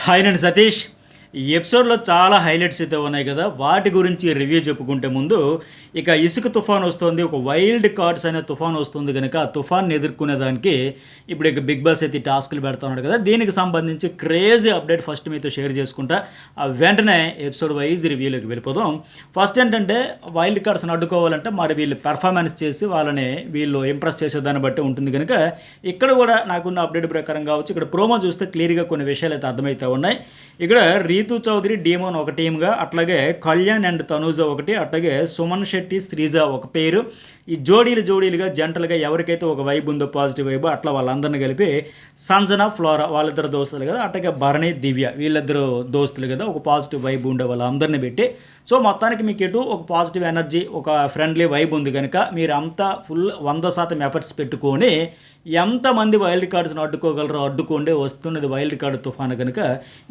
Hi నేను సతీష్. ఈ ఎపిసోడ్లో చాలా హైలైట్స్ అయితే ఉన్నాయి కదా, వాటి గురించి రివ్యూ చెప్పుకుంటే ముందు ఇక ఇసుక తుఫాన్ వస్తుంది, ఒక వైల్డ్ కార్డ్స్ అనే తుఫాన్ వస్తుంది కనుక ఆ తుఫాన్ని ఎదుర్కొనే దానికి ఇప్పుడు ఇక బిగ్ బాస్ అయితే టాస్క్లు పెడతా ఉన్నాడు కదా, దీనికి సంబంధించి క్రేజీ అప్డేట్ ఫస్ట్ మీతో షేర్ చేసుకుంటా. వెంటనే ఎపిసోడ్ వైజ్ రివ్యూలోకి వెళ్ళిపోదాం. ఫస్ట్ ఏంటంటే వైల్డ్ కార్డ్స్ని అడ్డుకోవాలంటే మరి వీళ్ళు పెర్ఫార్మెన్స్ చేసి వాళ్ళని వీళ్ళు ఇంప్రెస్ చేసేదాన్ని బట్టి ఉంటుంది కనుక ఇక్కడ కూడా నాకున్న అప్డేట్ ప్రకారం కావచ్చు. ఇక్కడ ప్రోమో చూస్తే క్లియర్గా కొన్ని విషయాలు అయితే అర్థమవుతూ ఉన్నాయి. ఇక్కడ రీతు చౌదరి డీమోన్ ఒక టీమ్గా, అట్లాగే కళ్యాణ్ అండ్ తనూజ ఒకటి, అట్లాగే సుమన్ శెట్టి శ్రీజ ఒక పేరు. ఈ జోడీలుగా జంటలుగా ఎవరికైతే ఒక వైబ్ ఉందో పాజిటివ్ వైబ్ అట్లా వాళ్ళందరినీ కలిపి సంజన ఫ్లోరా వాళ్ళిద్దరు దోస్తులు కదా, అట్లాగే భరణి దివ్య వీళ్ళిద్దరు దోస్తులు కదా, ఒక పాజిటివ్ వైబ్ ఉండే వాళ్ళందరినీ పెట్టి సో మొత్తానికి మీకు ఎటు ఒక పాజిటివ్ ఎనర్జీ ఒక ఫ్రెండ్లీ వైబ్ ఉంది కనుక మీరు అంతా ఫుల్ 100% ఎఫర్ట్స్ పెట్టుకొని ఎంతమంది వైల్డ్ కార్డ్స్ని అడ్డుకోగలరో అడ్డుకోండి. వస్తున్నది వైల్డ్ కార్డ్ తుఫాను కనుక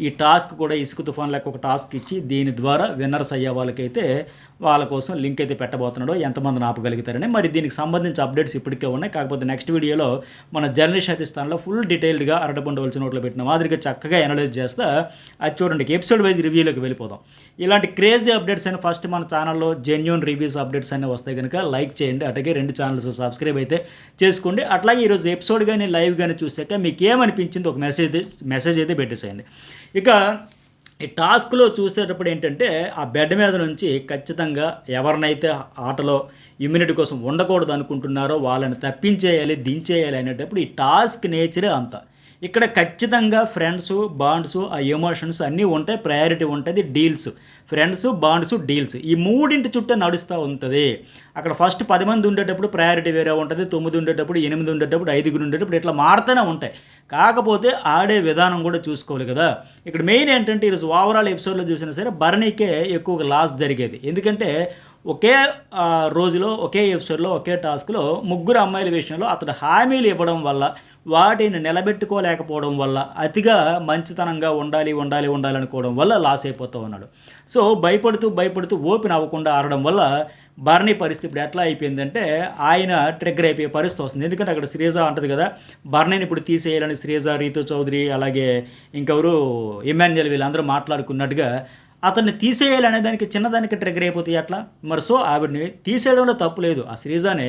ఈ టాస్క్ కూడా ఇసుక తుఫాన్ లెక్క ఒక టాస్క్ ఇచ్చి దీని ద్వారా విన్నర్స్ అయ్యే వాళ్ళకైతే వాళ్ళ కోసం లింక్ అయితే పెట్టబోతున్నాడో ఎంతమందిని ఆపగలుగుతారని. మరి దీనికి సంబంధించి అప్డేట్స్ ఇప్పటికే ఉన్నాయి. కాకపోతే నెక్స్ట్ వీడియోలో మన జర్నలిస్ట్ అయితే స్థానంలో ఫుల్ డీటెయిల్డ్గా అరటపండవలసిన నోట్లో పెట్టిన మాదిరిగా చక్కగా అనలైజ్ చేస్తా. అది చూడండి, ఎపిసోడ్ వైజ్ రివ్యూలోకి వెళ్ళిపోదాం. ఇలాంటి క్రేజీ అప్డేట్స్ అయినా ఫస్ట్ మన ఛానల్లో జెన్యూన్ రివ్యూస్ అప్డేట్స్ అన్నీ వస్తాయి కనుక లైక్ చేయండి, అట్లాగే 2 ఛానల్స్ సబ్స్క్రైబ్ అయితే చేసుకోండి. అట్లాగే ఈరోజు ఎపిసోడ్ కానీ లైవ్ కానీ చూసాక మీకు ఏమనిపించింది ఒక మెసేజ్ అయితే పెట్టేసేయండి. ఇక ఈ టాస్క్లో చూసేటప్పుడు ఏంటంటే ఆ బెడ్ మీద నుంచి ఖచ్చితంగా ఎవరినైతే ఆటలో ఇమ్యూనిటీ కోసం ఉండకూడదు అనుకుంటున్నారో వాళ్ళని తప్పించేయాలి, దించేయాలి అనేటప్పుడు ఈ టాస్క్ నేచరే అంత. ఇక్కడ ఖచ్చితంగా ఫ్రెండ్స్ బాండ్స్ ఆ ఎమోషన్స్ అన్నీ ఉంటాయి, ప్రయారిటీ ఉంటుంది, డీల్స్ ఫ్రెండ్స్ బాండ్స్ డీల్స్ ఈ మూడింటి చుట్టూ నడుస్తూ ఉంటుంది. అక్కడ ఫస్ట్ 10 మంది ఉండేటప్పుడు ప్రయారిటీ వేరే ఉంటుంది, 9 ఉండేటప్పుడు 8 ఉండేటప్పుడు 5 ఉండేటప్పుడు ఇట్లా మారుతూనే ఉంటాయి. కాకపోతే ఆడే విధానం కూడా చూసుకోవాలి కదా. ఇక్కడ మెయిన్ ఏంటంటే ఈరోజు ఓవరాల్ ఎపిసోడ్లో చూసినా సరే భరణికే ఎక్కువగా లాస్ జరిగేది. ఎందుకంటే ఒకే రోజులో ఒకే ఎపిసోడ్లో ఒకే టాస్క్లో 3 అమ్మాయిల విషయంలో అతడు హామీలు ఇవ్వడం వల్ల వాటిని నిలబెట్టుకోలేకపోవడం వల్ల అతిగా మంచితనంగా ఉండాలి అనుకోవడం వల్ల లాస్ అయిపోతూ ఉన్నాడు. సో భయపడుతూ ఓపెన్ అవ్వకుండా ఆడడం వల్ల భరణి పరిస్థితి ఇప్పుడు ఎట్లా అయిపోయిందంటే ఆయన ట్రిగ్గర్ అయిపోయే పరిస్థితి వస్తుంది. ఎందుకంటే అక్కడ శ్రీజ అంటది కదా, భరణిని ఇప్పుడు తీసేయాలని శ్రీజ, రీతు చౌదరి అలాగే ఇంకెవరు ఇమాన్యుయల్ వీళ్ళందరూ మాట్లాడుకున్నట్టుగా అతన్ని తీసేయాలనే దానికి చిన్నదానికి ట్రిగ్గర్ అయిపోతాయి అట్లా. మరి సో ఆవిడని తీసేయడంలో తప్పు లేదు. ఆ శ్రీజానే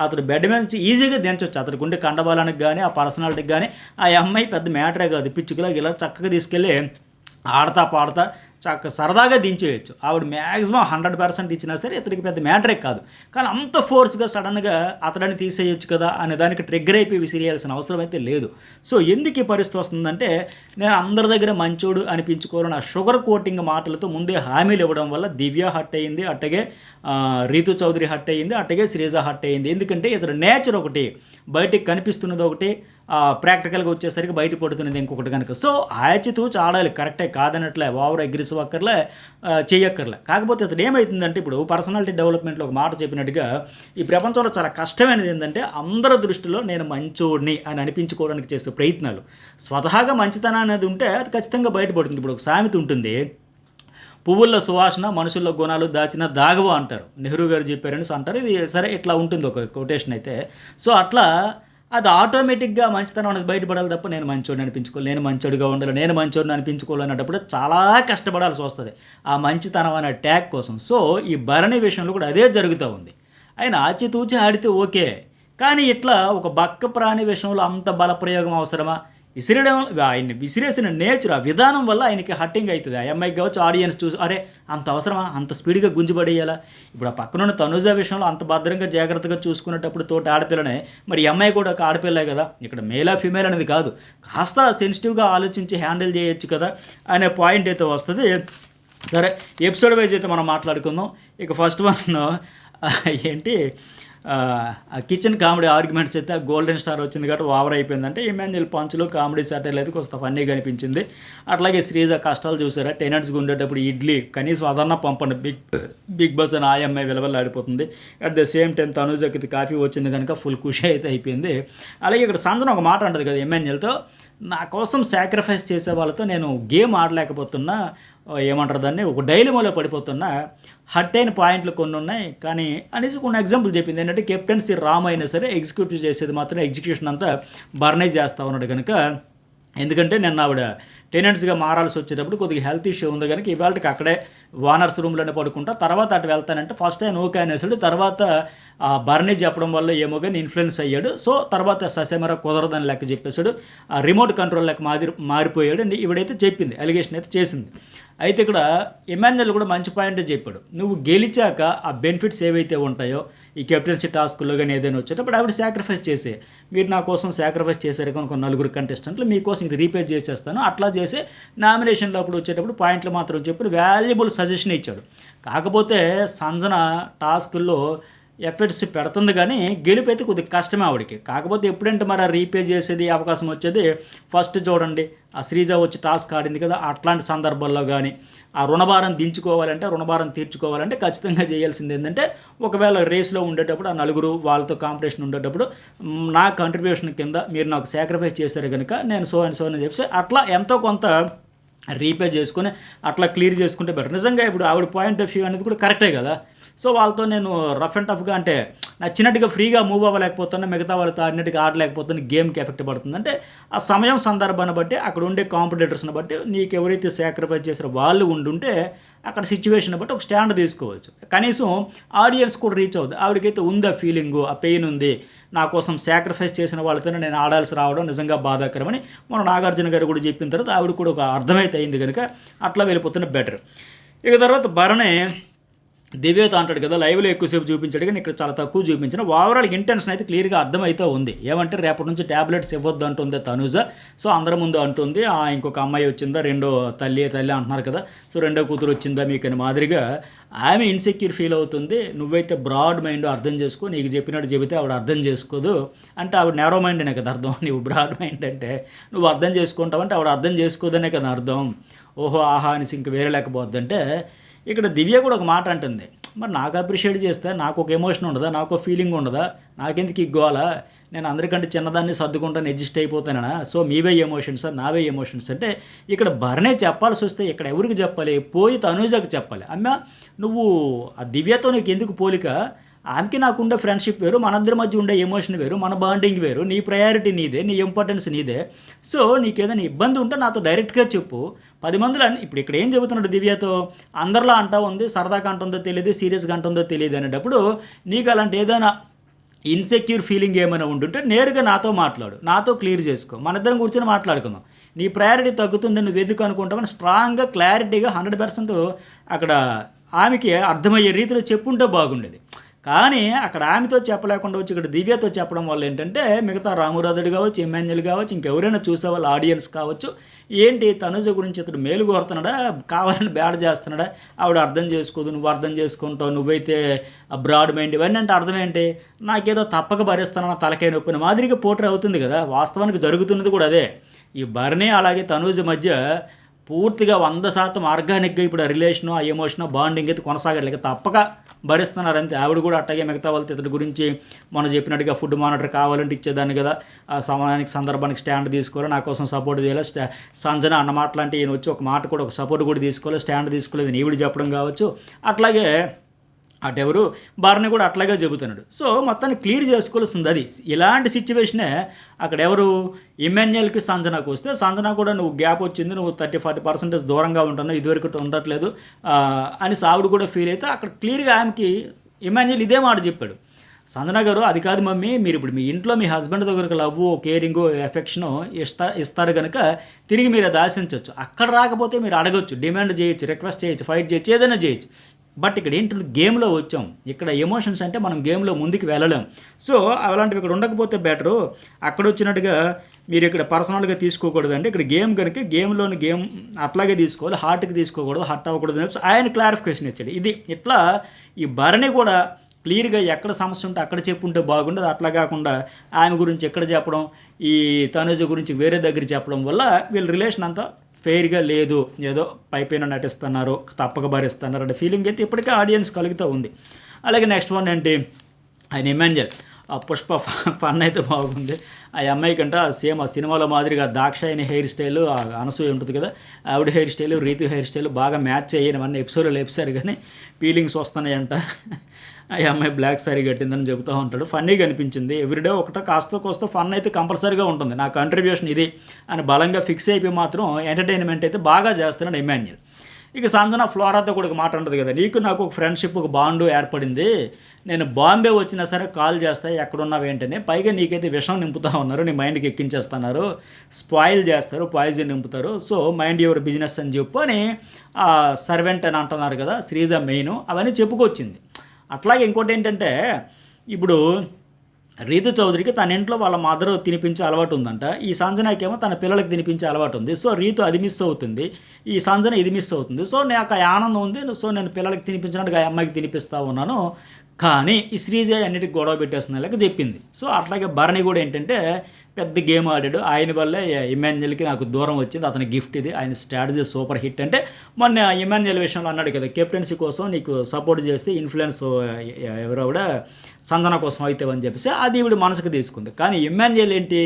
అతడు బెడ్ మీద నుంచి ఈజీగా దించవచ్చు. అతనికి ఉండే కండబాలానికి కానీ ఆ పర్సనాలిటీకి కానీ ఆ అమ్మాయి పెద్ద మ్యాటరే కాదు. పిచ్చుకలా ఇలా చక్కగా తీసుకెళ్ళి ఆడతా పాడతా సరదాగా దించేయచ్చు. ఆవిడ మ్యాక్సిమం 100% ఇచ్చినా సరే ఇతనికి పెద్ద మ్యాటరే కాదు. కానీ అంత ఫోర్స్గా సడన్గా అతడిని తీసేయచ్చు కదా అనే దానికి ట్రిగ్గర్ అయిపోయి విసిరేయాల్సిన అవసరం అయితే లేదు. సో ఎందుకు ఈ పరిస్థితి వస్తుందంటే నేను అందరి దగ్గర మంచోడు అనిపించుకోవాలని ఆ షుగర్ కోటింగ్ మాటలతో ముందే హామీలు ఇవ్వడం వల్ల దివ్య హట్ అయ్యింది, అట్టగే రీతు చౌదరి హట్ అయ్యింది, అట్టగే శ్రీజ హట్ అయ్యింది. ఎందుకంటే ఇతడు నేచర్ ఒకటి, బయటికి కనిపిస్తున్నది ఒకటి, ప్రాక్టికల్గా వచ్చేసరికి బయట పడుతున్నది ఇంకొకటి కనుక. సో ఆచితూచి ఆడాలి, కరెక్టే కాదనట్లే, ఓవర్ అగ్రెసివ్ అక్కర్లే, చేయక్కర్లే. కాకపోతే అతడు ఏమవుతుందంటే ఇప్పుడు పర్సనాలిటీ డెవలప్మెంట్లో ఒక మాట చెప్పినట్టుగా ఈ ప్రపంచంలో చాలా కష్టమైనది ఏంటంటే అందరి దృష్టిలో నేను మంచోడిని అని అనిపించుకోవడానికి చేసే ప్రయత్నాలు. స్వతహాగా మంచితనం అనేది ఉంటే అది ఖచ్చితంగా బయటపడుతుంది. ఇప్పుడు ఒక సామెత ఉంటుంది, పువ్వుల్లో సువాసన మనుషుల్లో గుణాలు దాచిన దాగవు అంటారు, నెహ్రూ గారు చెప్పారని అంటారు. ఇది సరే ఇట్లా ఉంటుంది ఒక కొటేషన్ అయితే. సో అట్లా అది ఆటోమేటిక్గా మంచితనం అనేది బయటపడాలి తప్ప నేను మంచోడిని అనిపించుకోవాలి, నేను మంచోడిగా ఉండాలి, నేను మంచోడిని అనిపించుకోవాలి అన్నప్పుడు చాలా కష్టపడాల్సి వస్తుంది ఆ మంచితనం అనే ట్యాగ్ కోసం. సో ఈ భరణి విషయంలో కూడా అదే జరుగుతూ ఉంది. ఆయన ఆచితూచి ఆడితే ఓకే, కానీ ఇట్లా ఒక బక్క ప్రాణి విషయంలో అంత బలప్రయోగం అవసరమా? విసిరడం, ఆయన్ని విసిరేసిన నేచర్ ఆ విధానం వల్ల ఆయనకి హట్టింగ్ అవుతుంది. ఆ అమ్మాయికి కావచ్చు ఆడియన్స్ చూసి అరే అంత అవసరమా, అంత స్పీడ్గా గుంజుపడేయాలా? ఇప్పుడు ఆ పక్కనున్న తనుజ విషయంలో అంత భద్రంగా జాగ్రత్తగా చూసుకునేటప్పుడు తోటి ఆడపిల్లనే, మరి ఈ అమ్మాయి కూడా ఒక ఆడపిల్లే కదా. ఇక్కడ మేలా ఫీమేల్ అనేది కాదు, కాస్త సెన్సిటివ్గా ఆలోచించి హ్యాండిల్ చేయొచ్చు కదా అనే పాయింట్ అయితే వస్తుంది. సరే ఎపిసోడ్ వైజ్ అయితే మనం మాట్లాడుకుందాం. ఇక ఫస్ట్ వన్ ఏంటి, ఆ కిచెన్ కామెడీ ఆర్గ్యుమెంట్స్ అయితే గోల్డెన్ స్టార్ వచ్చింది కాబట్టి ఓవర్ అయిపోయిందంటే ఇమాన్యుయల్ పంచులు కామెడీ సెటిల్ అయితే కొంత ఫన్నీగా అనిపించింది. అట్లాగే శ్రీజ కష్టాలు చూసారా, టెనెంట్స్గా ఉండేటప్పుడు ఇడ్లీ కనీసం అదన్నా పంపండి, బిగ్ బాస్ అని ఆయమ్మాయి విలవలాడిపోతుంది. అట్ ద సేమ్ టైం తనుజకి కాఫీ వచ్చింది కనుక ఫుల్ ఖుషి అయితే అయిపోయింది. అలాగే ఇక్కడ సంజన ఒక మాట అంటుంది కదా ఇమాన్యుయల్తో, నా కోసం సాక్రిఫైస్ చేసే వాళ్ళతో నేను గేమ్ ఆడలేకపోతున్నా, ఏమంటారు దాన్ని, ఒక డైలమాలో పడిపోతున్నా, హట్ అయిన పాయింట్లు కొన్ని ఉన్నాయి కానీ అనేసి కొన్ని ఎగ్జాంపుల్ చెప్పింది. ఏంటంటే కెప్టెన్సీ రామ్ అయినా సరే ఎగ్జిక్యూటివ్ చేసేది మాత్రం ఎగ్జిక్యూషన్ అంతా బర్నే చేస్తూ ఉన్నాడు కనుక. ఎందుకంటే నిన్న ఆవిడ టెనెంట్స్గా మారాల్సి వచ్చేటప్పుడు కొద్దిగా హెల్త్ ఇష్యూ ఉంది కనుక ఇవాళకి అక్కడే ఓనర్స్ రూమ్లోనే పడుకుంటా, తర్వాత అటు వెళ్తానంటే ఫస్ట్ ఆయన ఓకే అనేసాడు. తర్వాత బర్నీ చెప్పడం వల్ల ఏమో కానీ ఇన్ఫ్లుయెన్స్ అయ్యాడు. సో తర్వాత ససేమరా కుదరదని లెక్క చెప్పేశాడు, రిమోట్ కంట్రోల్ లెక్క మారిపోయాడు. ఇవిడైతే చెప్పింది, అలిగేషన్ అయితే చేసింది. అయితే ఇక్కడ ఇమాన్యుయల్ కూడా మంచి పాయింటే చెప్పాడు. నువ్వు గెలిచాక ఆ బెనిఫిట్స్ ఏవైతే ఉంటాయో ఈ కెప్టెన్సీ టాస్క్లో కానీ ఏదైనా వచ్చేటప్పుడు ఆవిడ సాక్రిఫైస్ చేసే, మీరు నా కోసం సాక్రిఫైస్ చేశారు కనుక 4 కంటెస్టెంట్లు మీకోసం ఇది రీపే చేసేస్తాను అట్లా చేసి నామినేషన్లో అప్పుడు వచ్చేటప్పుడు పాయింట్లు మాత్రం చెప్పి వాల్యుబుల్ సజెషన్ ఇచ్చాడు. కాకపోతే సంజన టాస్కుల్లో ఎఫర్ట్స్ పెడుతుంది కానీ గెలుపు అయితే కొద్దిగా కష్టమే ఆవిడకి. కాకపోతే ఎప్పుడంటే మరి రీపే చేసేది అవకాశం వచ్చేది ఫస్ట్ చూడండి, ఆ శ్రీజ వచ్చి టాస్క్ ఆడింది కదా, అట్లాంటి సందర్భాల్లో కానీ ఆ రుణభారం దించుకోవాలంటే, రుణభారం తీర్చుకోవాలంటే ఖచ్చితంగా చేయాల్సింది ఏంటంటే, ఒకవేళ రేస్లో ఉండేటప్పుడు ఆ 4 వాళ్ళతో కాంపిటీషన్ ఉండేటప్పుడు నా కంట్రిబ్యూషన్ కింద మీరు నాకు సాక్రిఫైస్ చేశారు కనుక నేను సో అని చెప్పి అట్లా ఎంతో కొంత రీపే చేసుకుని అట్లా క్లియర్ చేసుకుంటే బెటర్. నిజంగా ఇప్పుడు ఆవిడ పాయింట్ ఆఫ్ వ్యూ అనేది కూడా కరెక్టే కదా. సో వాళ్ళతో నేను రఫ్ అండ్ టఫ్గా అంటే నచ్చినట్టుగా ఫ్రీగా మూవ్ అవ్వలేకపోతున్నా, మిగతా వాళ్ళతో ఆడినట్టుగా ఆడలేకపోతున్నా, గేమ్కి ఎఫెక్ట్ పడుతుంది. అంటే ఆ సమయం సందర్భాన్ని బట్టి అక్కడ ఉండే కాంపిటేటర్స్ని బట్టి నీకు ఎవరైతే సాక్రిఫైస్ చేసారో వాళ్ళు ఉండుంటే అక్కడ సిచ్యువేషన్ బట్టి ఒక స్టాండ్ తీసుకోవచ్చు. కనీసం ఆడియన్స్ కూడా రీచ్ అవుతుంది. ఆవిడకైతే ఉంది ఆ ఫీలింగు, ఆ పెయిన్ ఉంది, నా కోసం సాక్రిఫైస్ చేసిన వాళ్ళతోనే నేను ఆడాల్సి రావడం నిజంగా బాధాకరమని మన నాగార్జున గారు కూడా చెప్పిన తర్వాత ఆవిడ కూడా ఒక అర్థమైతే అయింది కనుక అట్లా వెళ్ళిపోతున్న బెటర్. ఇక తర్వాత భరణే దివ్యతో అంటాడు కదా, లైవ్లో ఎక్కువసేపు చూపించాడు కానీ ఇక్కడ చాలా తక్కువ చూపించిన. ఓవరాల్ ఇంటెన్షన్ అయితే క్లియర్గా అర్థమైతే ఉంది. ఏమంటే రేపటి నుంచి ట్యాబ్లెట్స్ ఇవ్వద్దు అంటుంది తనుజ. సో అందరి ముందు అంటుంది ఇంకొక అమ్మాయి వచ్చిందా, రెండో తల్లి అంటున్నారు కదా, సో రెండో కూతురు వచ్చిందా మీకు అని మాదిరిగా ఆమె ఇన్సెక్యూర్ ఫీల్ అవుతుంది. నువ్వైతే బ్రాడ్ మైండ్ అర్థం చేసుకో, నీకు చెప్పినట్టు చెబితే ఆవిడ అర్థం చేసుకోదు అంటే ఆవిడ నేరో మైండ్ అనే కదా అర్థం. నువ్వు బ్రాడ్ మైండ్ అంటే నువ్వు అర్థం చేసుకుంటావంటే ఆవిడ అర్థం చేసుకోదనే కదా అర్థం. ఓహో ఆహా అనేసి ఇంక వేరే లేకపోద్దంటే ఇక్కడ దివ్య కూడా ఒక మాట అంటుంది, మరి నాకు అప్రిషియేట్ చేస్తే నాకు ఒక ఎమోషన్ ఉండదా, నాకు ఒక ఫీలింగ్ ఉండదా, నాకెందుకు ఇగ్గోవాలా, నేను అందరికంటే చిన్నదాన్ని సర్దుకుంటాను, అడ్జస్ట్ అయిపోతానా, సో మీవే ఎమోషన్స్ నావే ఎమోషన్స్ అంటే ఇక్కడ భరణే చెప్పాల్సి వస్తే ఇక్కడ ఎవరికి చెప్పాలి, పోయి తనూజకు చెప్పాలి. అమ్మ నువ్వు ఆ దివ్యతో నీకు ఎందుకు పోలిక, ఆమెకి నాకుండే ఫ్రెండ్షిప్ వేరు, మనందరి మధ్య ఉండే ఎమోషన్ వేరు, మన బాండింగ్ వేరు, నీ ప్రయారిటీ నీదే, నీ ఇంపార్టెన్స్ నీదే. సో నీకేదైనా ఇబ్బంది ఉంటే నాతో డైరెక్ట్గా చెప్పు. 10 మందిలో ఇప్పుడు ఇక్కడ ఏం చెబుతున్నాడు దివ్యతో, అందరిలో అంటా ఉంది, సరదాగా అంటుందో తెలియదు, సీరియస్గా అంటుందో తెలియదు అనేటప్పుడు నీకు అలాంటి ఏదైనా ఇన్సెక్యూర్ ఫీలింగ్ ఏమైనా ఉంటుంటే నేరుగా నాతో మాట్లాడు, నాతో క్లియర్ చేసుకో, మన ఇద్దరం కూర్చొని మాట్లాడుకుందాం. నీ ప్రయారిటీ తగ్గుతుంది నువ్వు ఎందుకు అనుకుంటామని స్ట్రాంగ్గా క్లారిటీగా 100% అక్కడ ఆమెకి అర్థమయ్యే రీతిలో చెప్పుంటే బాగుండేది. కానీ అక్కడ ఆమెతో చెప్పలేకుండా వచ్చి ఇక్కడ దివ్యతో చెప్పడం వల్ల ఏంటంటే మిగతా రామురాధుడు కావచ్చు, ఇమాన్యుయల్ కావచ్చు, ఇంకెవరైనా చూసే వాళ్ళ ఆడియన్స్ కావచ్చు, ఏంటి తనుజ గురించి ఇతడు మేలు కోరుతున్నాడా, కావాలని బ్యాడ్ చేస్తున్నాడా, ఆవిడ అర్థం చేసుకోదు, నువ్వు అర్థం చేసుకుంటావు, నువ్వైతే బ్రాడ్ మైండ్, ఇవన్నీ అంటే అర్థం ఏంటి, నాకేదో తప్పక భరిస్తానన్న తలకాయ నొప్పిన మాదిరిగా పోట్రీ అవుతుంది కదా. వాస్తవానికి జరుగుతున్నది కూడా అదే. ఈ భరణి అలాగే తనుజ మధ్య పూర్తిగా 100% ఆర్గానిక్గా ఇప్పుడు ఆ రిలేషను, ఆ ఎమోషను, బాండింగ్ అయితే కొనసాగట్లేక తప్పక భరిస్తున్నారంతే. ఆవిడ కూడా అట్టగే మిగతా వాళ్ళతో ఇతడి గురించి మనం చెప్పినట్టుగా ఫుడ్ మానిటర్ కావాలంటే ఇచ్చేదాన్ని కదా, ఆ సమయానికి సందర్భానికి స్టాండ్ తీసుకోవాలి, నా కోసం సపోర్ట్ చేయాలి, సంజన అన్న మాటలాంటి ఈయన వచ్చి ఒక మాట కూడా ఒక సపోర్ట్ కూడా తీసుకోవాలి, స్టాండ్ తీసుకోలేదు ఈవిడ చెప్పడం కావచ్చు. అట్లాగే అటెవరు బార్ని కూడా అట్లాగే చెబుతున్నాడు. సో మొత్తాన్ని క్లియర్ చేసుకోవాల్సింది అది. ఇలాంటి సిచ్యువేషనే అక్కడ ఎవరు ఇమాన్యుయల్కి సంజనాకు వస్తే, సంజన కూడా నువ్వు గ్యాప్ వచ్చింది, నువ్వు 30-40% దూరంగా ఉంటున్నావు, ఇదివరకు ఉండట్లేదు అని ఆవిడ కూడా ఫీల్ అయితే అక్కడ క్లియర్గా ఆమెకి ఇమాన్యుయల్ ఇదే మాట చెప్పాడు, సంజన గారు అది కాదు మమ్మీ, మీరు ఇప్పుడు మీ ఇంట్లో మీ హస్బెండ్ దగ్గరకు లవ్, కేరింగ్, ఎఫెక్షను ఇస్తారు కనుక తిరిగి మీరు అది ఆశించవచ్చు. అక్కడ రాకపోతే మీరు అడగచ్చు, డిమాండ్ చేయొచ్చు, రిక్వెస్ట్ చేయొచ్చు, ఫైట్ చేయొచ్చు, ఏదైనా చేయొచ్చు. బట్ ఇక్కడ ఏంటంటే గేమ్లో వచ్చాం, ఇక్కడ ఎమోషన్స్ అంటే మనం గేమ్లో ముందుకు వెళ్ళలేం. సో అలాంటివి ఇక్కడ ఉండకపోతే బెటరు. అక్కడ వచ్చినట్టుగా మీరు ఇక్కడ పర్సనల్గా తీసుకోకూడదు అంటే ఇక్కడ గేమ్ కనుక గేమ్లోని గేమ్ అట్లాగే తీసుకోవాలి, హార్ట్కి తీసుకోకూడదు, హర్ట్ అవ్వకూడదు అని ఆయన క్లారిఫికేషన్ ఇచ్చాడు. ఇది ఇట్లా ఈ భరణి కూడా క్లియర్గా ఎక్కడ సమస్య ఉంటే అక్కడ చెప్పుంటే బాగుండదు. అట్లా కాకుండా ఆమె గురించి ఎక్కడ చెప్పడం, ఈ తనుజ గురించి వేరే దగ్గర చెప్పడం వల్ల వీళ్ళ రిలేషన్ అంతా ఫెయిర్గా లేదు, ఏదో పైపైన నటిస్తున్నారు, తప్పక భరిస్తున్నారు అనే ఫీలింగ్ అయితే ఇప్పటికే ఆడియన్స్ కలుగుతూ ఉంది. అలాగే నెక్స్ట్ వన్ ఏంటి, ఆయన ఇమాన్యుయల్ ఆ పుష్ప ఫన్ అయితే బాగుంది. ఆ అమ్మాయి కంట సేమ్ ఆ సినిమాలో మాదిరిగా దాక్షాయణి హెయిర్ స్టైలు, ఆ అనసూయ ఉంటుంది కదా, ఆవిడ hair style, Ritu hair style బాగా మ్యాచ్ అయ్యాను ఎపిసోడ్లో లేపుసారు, కానీ ఫీలింగ్స్ వస్తున్నాయంట. ఆ అమ్మాయి బ్లాక్ సారీ కట్టిందని చెబుతూ ఉంటాడు. ఫన్నీగా అనిపించింది. ఎవ్రీడే ఒకటో కాస్తో కోస్తో ఫన్ అయితే కంపల్సరీగా ఉంటుంది. నా కంట్రిబ్యూషన్ ఇది అని బలంగా ఫిక్స్ అయిపోయి మాత్రం ఎంటర్టైన్మెంట్ అయితే బాగా చేస్తున్నాడు ఎమాన్యుల్. ఇక సంజన ఫ్లోరాతో కూడా ఒక మాట ఉంటుంది కదా, నీకు నాకు ఒక ఫ్రెండ్షిప్, ఒక బాండు ఏర్పడింది, నేను బాంబే వచ్చినా సరే కాల్ చేస్తా ఎక్కడున్నావు ఏంటని, పైగా నీకైతే విషం నింపుతా ఉన్నారు, నీ మైండ్కి ఎక్కించేస్తున్నారు, స్పాయిల్ చేస్తారు, పాయిజన్ నింపుతారు, సో మైండ్ యువర్ బిజినెస్ అని చెప్పు అని సర్వెంట్ అని అంటున్నారు కదా శ్రీజ మెయిన్, అవన్నీ చెప్పుకొచ్చింది. అట్లాగే ఇంకోటి ఏంటంటే, ఇప్పుడు రీతు చౌదరికి తన ఇంట్లో వాళ్ళ మదర్ తినిపించే అలవాటు ఉందంట, ఈ సంజనాకేమో తన పిల్లలకి తినిపించే అలవాటు ఉంది. సో రీతు అది మిస్ అవుతుంది, ఈ సంజన ఇది మిస్ అవుతుంది. సో నాకు ఆ ఆనందం ఉంది, సో నేను పిల్లలకి తినిపించినట్టుగా ఆ అమ్మాయికి తినిపిస్తూ ఉన్నాను, కానీ ఈ శ్రీజ అన్నిటికి గొడవ పెట్టేస్తున్న లెక్క చెప్పింది. సో అట్లాగే భరణి కూడా ఏంటంటే పెద్ద గేమ్ ఆడాడు, ఆయన వల్లే ఇమాన్యుయల్కి నాకు దూరం వచ్చింది, అతని గిఫ్ట్ ఇది, ఆయన స్ట్రాటజీ సూపర్ హిట్. అంటే మొన్న ఇమాన్యుయల్ విషయంలో అన్నాడు కదా, కెప్టెన్సీ కోసం నీకు సపోర్ట్ చేస్తే ఇన్ఫ్లుయెన్స్ ఎవరో కూడా సంజన కోసం అవుతావని చెప్పేసి అది ఇవిడ మనసుకు తీసుకుంది. కానీ ఇమాన్యుయల్ ఏంటి,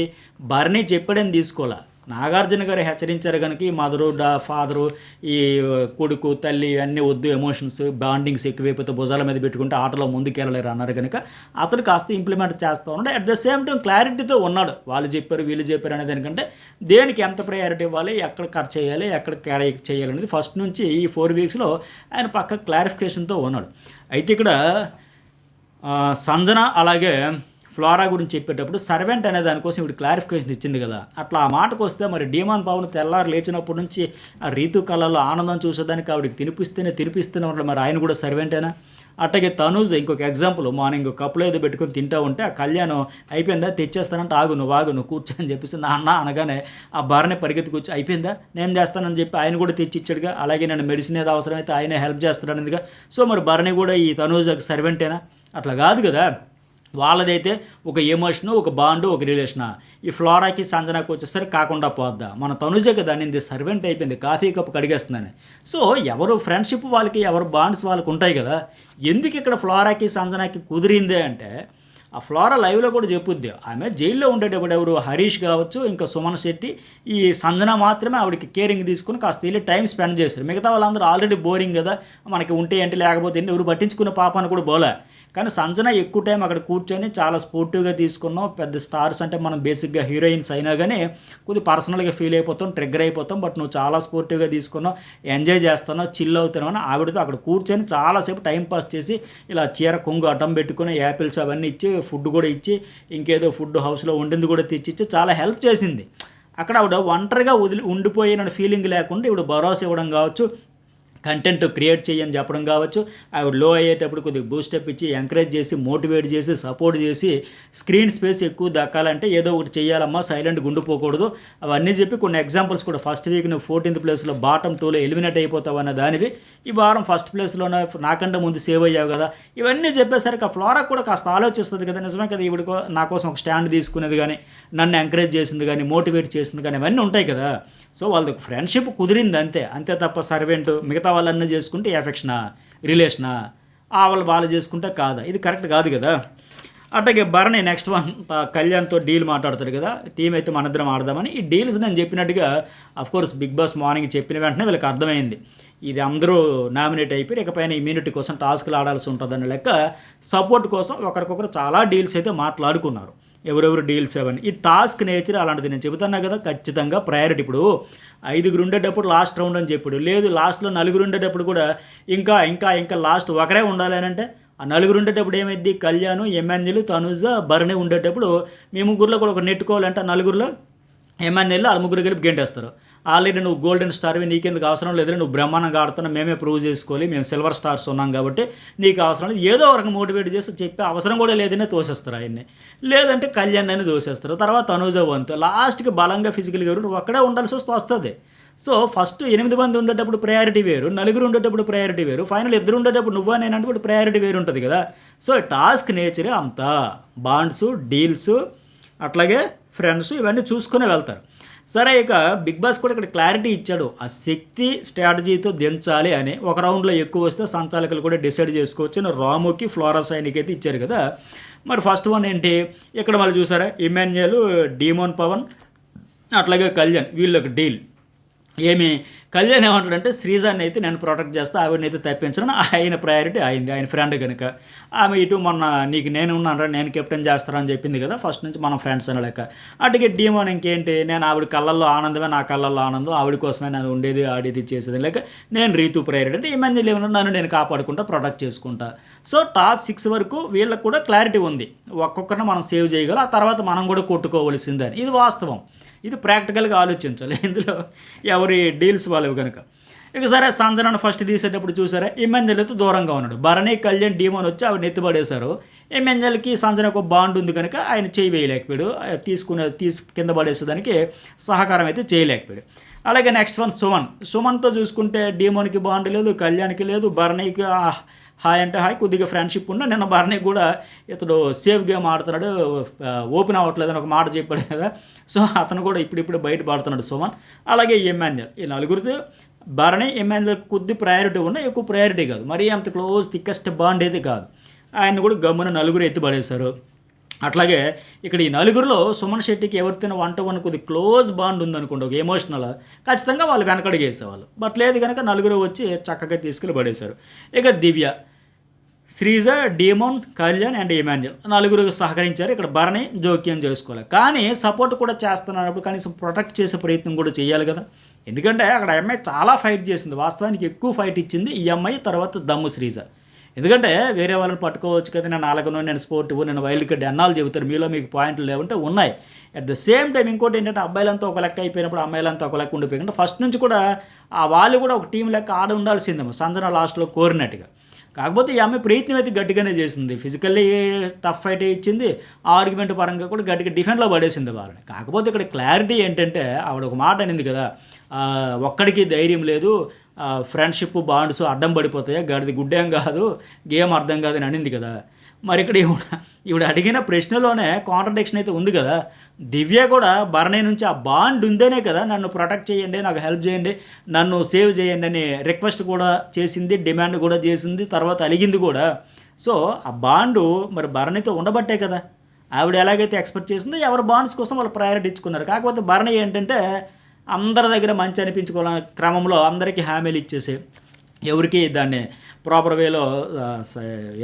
భరణి చెప్పాడని తీసుకోలే, నాగార్జున గారు హెచ్చరించారు కనుక ఈ మదరు ఫాదరు, ఈ కొడుకు తల్లి అన్నీ వద్దు, ఎమోషన్స్ బాండింగ్స్ ఎక్కువైపోతే భుజాల మీద పెట్టుకుంటే ఆటలో ముందుకెళ్ళలేరు అన్నారు కనుక అతను కాస్త ఇంప్లిమెంట్ చేస్తూ ఉన్నాడు. అట్ ద సేమ్ టైం క్లారిటీతో ఉన్నాడు, వాళ్ళు చెప్పారు వీళ్ళు చెప్పారు అనే దానికంటే దేనికి ఎంత ప్రయారిటీ ఇవ్వాలి, ఎక్కడ ఖర్చు చేయాలి, ఎక్కడ క్యారీ చేయాలి అనేది ఫస్ట్ నుంచి ఈ 4 వీక్స్లో ఆయన పక్క క్లారిఫికేషన్తో ఉన్నాడు. అయితే ఇక్కడ సంజన అలాగే ఫ్లోరా గురించి చెప్పేటప్పుడు సర్వెంట్ అనే దానికోసం ఇప్పుడు క్లారిఫికేషన్ ఇచ్చింది కదా, అట్లా ఆ మాటకు వస్తే మరి డీమాన్ పవన్ తెల్లారు లేచినప్పటి నుంచి ఆ రీతు కళలో ఆనందం చూసేదానికి ఆవిడకి తినిపిస్తూనే ఉంటాడు, మరి ఆయన కూడా సర్వెంటేనా? అట్లాగే తనూజ్ ఇంకొక ఎగ్జాంపుల్, మార్నింగ్ కప్పులో ఏదో పెట్టుకొని తింటూ ఉంటే ఆ కళ్యాణం అయిపోయిందా, తెచ్చేస్తానంటే ఆగు నువ్వు కూర్చో అని చెప్పేసి నాన్న అనగానే ఆ భార్యని పరిగెత్తి కూర్చో అయిపోయిందా నేను చేస్తానని చెప్పి ఆయన కూడా తెచ్చిచ్చాడుగా. అలాగే నేను మెడిసిన్ ఏదో అవసరమైతే ఆయనే హెల్ప్ చేస్తాడనేదిగా. సో మరి భార్యని కూడా ఈ తనూజ్ సర్వెంటేనా? అట్లా కాదు కదా, వాళ్ళదైతే ఒక ఎమోషను, ఒక బాండు, ఒక రిలేషనా. ఈ ఫ్లోరాకి సంజనాకి వచ్చేసరికి కాకుండా పోద్దా, మన తనుజ కదా నింది సర్వెంట్ అయిపోయింది, కాఫీ కప్పు కడిగేస్తుందని. సో ఎవరు ఫ్రెండ్షిప్ వాళ్ళకి, ఎవరు బాండ్స్ వాళ్ళకి ఉంటాయి కదా. ఎందుకు ఇక్కడ ఫ్లోరాకి సంజనాకి కుదిరిందే అంటే, ఆ ఫ్లోరా లైవ్లో కూడా చెప్పుద్ది, ఆమె జైల్లో ఉండేటప్పుడు ఎవరు హరీష్ కావచ్చు, ఇంకా సుమన్ శెట్టి, ఈ సంజన మాత్రమే ఆవిడకి కేరింగ్ తీసుకుని కాస్త వెళ్ళి టైం స్పెండ్ చేశారు. మిగతా వాళ్ళందరూ ఆల్రెడీ బోరింగ్ కదా, మనకి ఉంటే ఏంటి లేకపోతే ఏంటి, ఎవరు పట్టించుకున్న పాపాన్ని కూడా బోలే. కానీ సంజన ఎక్కువ టైం అక్కడ కూర్చొని చాలా స్పోర్టివ్గా తీసుకున్నాం. పెద్ద స్టార్స్ అంటే మనం బేసిక్గా హీరోయిన్స్ అయినా కానీ కొద్దిగా పర్సనల్గా ఫీల్ అయిపోతాం, ట్రిగ్గర్ అయిపోతాం, బట్ నువ్వు చాలా స్పోర్టివ్గా తీసుకున్నావు, ఎంజాయ్ చేస్తున్నావు, చిల్ అవుతున్నావు అని ఆవిడతో అక్కడ కూర్చొని చాలాసేపు టైం పాస్ చేసి ఇలా చీర కొంగు అడ్డం పెట్టుకుని యాపిల్స్ అవన్నీ ఇచ్చి, ఫుడ్ కూడా ఇచ్చి, ఇంకేదో ఫుడ్ హౌస్లో వండింది కూడా తెచ్చిచ్చి చాలా హెల్ప్ చేసింది. అక్కడ ఆవిడ ఒంటరిగా ఉండిపోయిన ఫీలింగ్ లేకుండా ఇప్పుడు భరోసా ఇవ్వడం కావచ్చు, కంటెంట్ క్రియేట్ చేయని చెప్పడం కావచ్చు, ఆవిడ లో అయ్యేటప్పుడు కొద్దిగా బూస్టప్ ఇచ్చి ఎంకరేజ్ చేసి, మోటివేట్ చేసి, సపోర్ట్ చేసి, స్క్రీన్ స్పేస్ ఎక్కువ దక్కాలంటే ఏదో ఒకటి చేయాలమ్మా, సైలెంట్గా ఉండిపోకూడదు, అవన్నీ చెప్పి కొన్ని ఎగ్జాంపుల్స్ కూడా ఫస్ట్ వీక్ నువ్వు 14th ప్లేస్లో బాటమ్ 2లో ఎలిమినేట్ అయిపోతావు అన్న దానివి, ఈ వారం ఫస్ట్ ప్లేస్లోనే నాకంటే ముందు సేవ్ అయ్యావు కదా, ఇవన్నీ చెప్పేసరికి ఆ ఫ్లోరా కూడా కాస్త ఆలోచిస్తుంది కదా, నిజమే కదా, ఈవిడ నా కోసం ఒక స్టాండ్ తీసుకునేది కానీ, నన్ను ఎంకరేజ్ చేసింది కానీ, మోటివేట్ చేసింది కానీ, ఇవన్నీ ఉంటాయి కదా. సో వాళ్ళకి ఫ్రెండ్షిప్ కుదిరింది అంతే తప్ప సర్వెంట్ మిగతా వాళ్ళన్నీ చేసుకుంటే ఎఫెక్షనా, రిలేషనా, వాళ్ళు చేసుకుంటే కాదా, ఇది కరెక్ట్ కాదు కదా. అట్లాగే భరణి నెక్స్ట్ వన్ కళ్యాణ్తో డీల్ మాట్లాడతాడు కదా, టీం అయితే మనిద్దరం ఆడదామని. ఈ డీల్స్ నేను చెప్పినట్టుగా అఫ్కోర్స్ బిగ్ బాస్ మార్నింగ్ చెప్పిన వెంటనే వీళ్ళకి అర్థమైంది, ఇది అందరూ నామినేట్ అయిపోయి ఇకపైన ఇమ్యూనిటీ కోసం టాస్క్లు ఆడాల్సి ఉంటుందని లెక్క సపోర్ట్ కోసం ఒకరికొకరు చాలా డీల్స్ అయితే మాట్లాడుకున్నారు. ఎవరెవరు డీల్స్ అవన్నీ, ఈ టాస్క్ నేచర్ అలాంటిది. నేను చెబుతున్నా కదా, ఖచ్చితంగా ప్రయారిటీ. ఇప్పుడు 5 ఉండేటప్పుడు లాస్ట్ రౌండ్ అని చెప్పాడు, లేదు లాస్ట్లో 4 ఉండేటప్పుడు కూడా ఇంకా ఇంకా ఇంకా లాస్ట్ ఒకరే ఉండాలి అని అంటే, ఆ 4 ఉండేటప్పుడు ఏమైంది, కళ్యాణ్, ఎమాన్యుల్, తనుజ, భరణి ఉండేటప్పుడు మీ ముగ్గురులో కూడా ఒక నెట్టుకోవాలంటే ఆ 4 ఎమాన్యుల్ ఆ 3 కలిపి గెంటేస్తారు. ఆల్రెడీ నువ్వు గోల్డెన్ స్టార్వి, నీకెందుకు అవసరం లేదు, నువ్వు బ్రహ్మాండంగా ఆడుతున్నా, మేమే ప్రూవ్ చేసుకోవాలి, మేము సిల్వర్ స్టార్స్ ఉన్నాం కాబట్టి నీకు అవసరం లేదు, ఏదో ఒక మోటివేట్ చేసి చెప్పే అవసరం కూడా లేదనే తోసేస్తారు ఆయన్ని, లేదంటే కళ్యాణ్ అని దోసేస్తారు. తర్వాత తనుజ వంతు లాస్ట్కి బలంగా ఫిజికల్గా ఎవరు నువ్వు అక్కడే ఉండాల్సి వస్తుంది. సో ఫస్ట్ 8 మంది ఉండేటప్పుడు ప్రయారిటీ వేరు, 4 ఉండేటప్పుడు ప్రయారిటీ వేరు, ఫైనల్ 2 ఉండేటప్పుడు నువ్వా నేనంటే ప్రయారిటీ వేరు ఉంటుంది కదా. సో టాస్క్ నేచరే అంతా, బాండ్స్, డీల్స్, అట్లాగే ఫ్రెండ్స్ ఇవన్నీ చూసుకునే వెళ్తారు. సరే, ఇక బిగ్ బాస్ కూడా ఇక్కడ క్లారిటీ ఇచ్చాడు, ఆ శక్తి స్ట్రాటజీతో దించాలి అని. ఒక రౌండ్లో ఎక్కువ వస్తే సంచాలకులు కూడా డిసైడ్ చేసుకోవచ్చు అని రాముకి, ఫ్లోరా సైనికి అయితే ఇచ్చారు కదా. మరి ఫస్ట్ వన్ ఏంటి, ఇక్కడ మళ్ళీ చూసారా ఇమాన్యుయల్, డీమోన్ పవన్, అట్లాగే కళ్యాణ్, వీళ్ళకి డీల్ ఏమి. కళ్యాణ్ ఏమంటాడంటే శ్రీజాన్ని అయితే నేను ప్రొటెక్ట్ చేస్తా, ఆవిడని అయితే తప్పించను, ఆయన ప్రయారిటీ అయింది, ఆయన ఫ్రెండ్ కనుక. ఆమె ఇటు మొన్న నీకు నేను ఉన్నాను, నేను కెప్టెన్ చేస్తానని చెప్పింది కదా, ఫస్ట్ నుంచి మనం ఫ్రెండ్స్ అని లెక్క. అటుకే డీమోన్ ఇంకేంటి, నేను ఆవిడ కళ్ళల్లో ఆనందమే, నా కళ్ళల్లో ఆనందం, ఆవిడ కోసమే నేను ఉండేది ఆడేది చేసేది లేక నేను రీతు ప్రయారిటీ అంటే ఇమాన్యుయల్ ఏమన్నా నన్ను నేను కాపాడుకుంటా, ప్రొటెక్ట్ చేసుకుంటా. సో టాప్ 6 వరకు వీళ్ళకి కూడా క్లారిటీ ఉంది, ఒక్కొక్కరిని మనం సేవ్ చేయగలం, ఆ తర్వాత మనం కూడా కొట్టుకోవాల్సిందని. ఇది వాస్తవం, ఇది ప్రాక్టికల్గా ఆలోచించాలి, ఇందులో ఎవరి డీల్స్ వాళ్ళవి కనుక. ఇక సరే సంజనాన్ని ఫస్ట్ తీసేటప్పుడు చూసారా ఇమాన్యుయల్ అయితే దూరంగా ఉన్నాడు, భరణి, కళ్యాణ్, డీమోన్ వచ్చి ఆవిడ నెత్తిపడేశారు. ఇమాన్యుయల్కి సంజనకు ఒక బాండ్ ఉంది కనుక ఆయన చేయి వేయలేకపోయాడు, కింద పడేసేదానికి సహకారం అయితే చేయలేకపోయాడు. అలాగే నెక్స్ట్ వన్ సుమన్తో చూసుకుంటే డీమోన్కి బాండ్ లేదు, కళ్యాణ్కి లేదు, భరణికి హాయ్ అంటే హాయ్, కొద్దిగా ఫ్రెండ్షిప్ ఉన్న. నిన్న భరణి కూడా ఇతడు సేఫ్ గేమ్ ఆడుతున్నాడు, ఓపెన్ అవ్వట్లేదు అని ఒక మాట చెప్పాడు కదా, సో అతను కూడా ఇప్పుడిప్పుడు బయటపడుతున్నాడు సుమన్. అలాగే ఇమాన్యుయల్, ఈ నలుగురితో భరణి, ఇమాన్యుయల్ కొద్ది ప్రయారిటీ ఉన్నా, ఎక్కువ ప్రయారిటీ కాదు, మరీ అంత క్లోజ్ థిక్కెస్ట్ బాండ్ అయితే కాదు. ఆయన కూడా గమ్మున నలుగురు ఎత్తిపడేశారు. అట్లాగే ఇక్కడ ఈ నలుగురిలో సుమన్ శెట్టికి ఎవరితో 1-to-1 కొద్ది క్లోజ్ బాండ్ ఉందనుకోండి, ఒక ఎమోషనల్, ఖచ్చితంగా వాళ్ళు వెనకడుగు వేసేవాళ్ళు. బట్ లేదు కనుక నలుగురు వచ్చి చక్కగా తీసుకెళ్ళి పడేశారు. ఇక Divya, Sreeja, Demon, Kalyan and Emmanuel నలుగురు సహకరించారు. ఇక్కడ భరణి జోక్యం చేసుకోవాలి, కానీ సపోర్ట్ కూడా చేస్తున్నప్పుడు కనీసం ప్రొటెక్ట్ చేసే ప్రయత్నం కూడా చేయాలి కదా. ఎందుకంటే అక్కడ అమ్మాయి చాలా ఫైట్ చేసింది, వాస్తవానికి ఎక్కువ ఫైట్ ఇచ్చింది ఈ అమ్మాయి, తర్వాత దమ్ము శ్రీజ. ఎందుకంటే వేరే వాళ్ళని పట్టుకోవచ్చు కదా, నేను అలాగనో, నేను స్పోర్టివ్, నేను వైల్డ్ కార్డ్ అన్నాళ్ళు చెబుతారు, మీలో మీకు పాయింట్లు లేవంటే ఉన్నాయి. అట్ ద సేమ్ టైం ఇంకోటి ఏంటంటే అబ్బాయిలంతా ఒక లెక్క అయిపోయినప్పుడు అమ్మాయిలంతా ఒక లెక్క ఉండిపోయిందంటే ఫస్ట్ నుంచి కూడా వాళ్ళు కూడా ఒక టీం లెక్క ఆడ ఉండాల్సిందేమో, సంజన లాస్ట్లో కోరినట్టుగా. కాకపోతే ఈ అమ్మాయి ప్రయత్నం అయితే గట్టిగానే చేసింది, ఫిజికల్లీ టఫ్ ఫైట్ ఇచ్చింది, ఆర్గ్యుమెంట్ పరంగా కూడా గట్టిగా డిఫెండ్లో పడేసింది వాళ్ళని. కాకపోతే ఇక్కడ క్లారిటీ ఏంటంటే ఆవిడ ఒక మాట అనింది కదా, ఒక్కడికి ధైర్యం లేదు, ఫ్రెండ్షిప్ బాండ్స్ అడ్డం పడిపోతాయి, గడిది గుడ్డేం కాదు, గేమ్ అర్థం కాదు అని అనింది కదా. మరి ఇక్కడ ఈవిడ అడిగిన ప్రశ్నలోనే కాంట్రడిక్షన్ అయితే ఉంది కదా. దివ్య కూడా భరణి నుంచి ఆ బాండ్ ఉందేనే కదా నన్ను ప్రొటెక్ట్ చేయండి, నాకు హెల్ప్ చేయండి, నన్ను సేవ్ చేయండి అని రిక్వెస్ట్ కూడా చేసింది, డిమాండ్ కూడా చేసింది, తర్వాత అలిగింది కూడా. సో ఆ బాండు మరి భరణితో ఉండబట్టే కదా ఆవిడ ఎలాగైతే ఎక్స్పెక్ట్ చేసిందో, ఎవరి బాండ్స్ కోసం వాళ్ళు ప్రయారిటీ ఇచ్చుకున్నారు. కాకపోతే భరణి ఏంటంటే అందరి దగ్గర మంచి అనిపించుకోవాలనే క్రమంలో అందరికీ హామీలు ఇచ్చేసి ఎవరికి దాన్ని ప్రాపర్ వేలో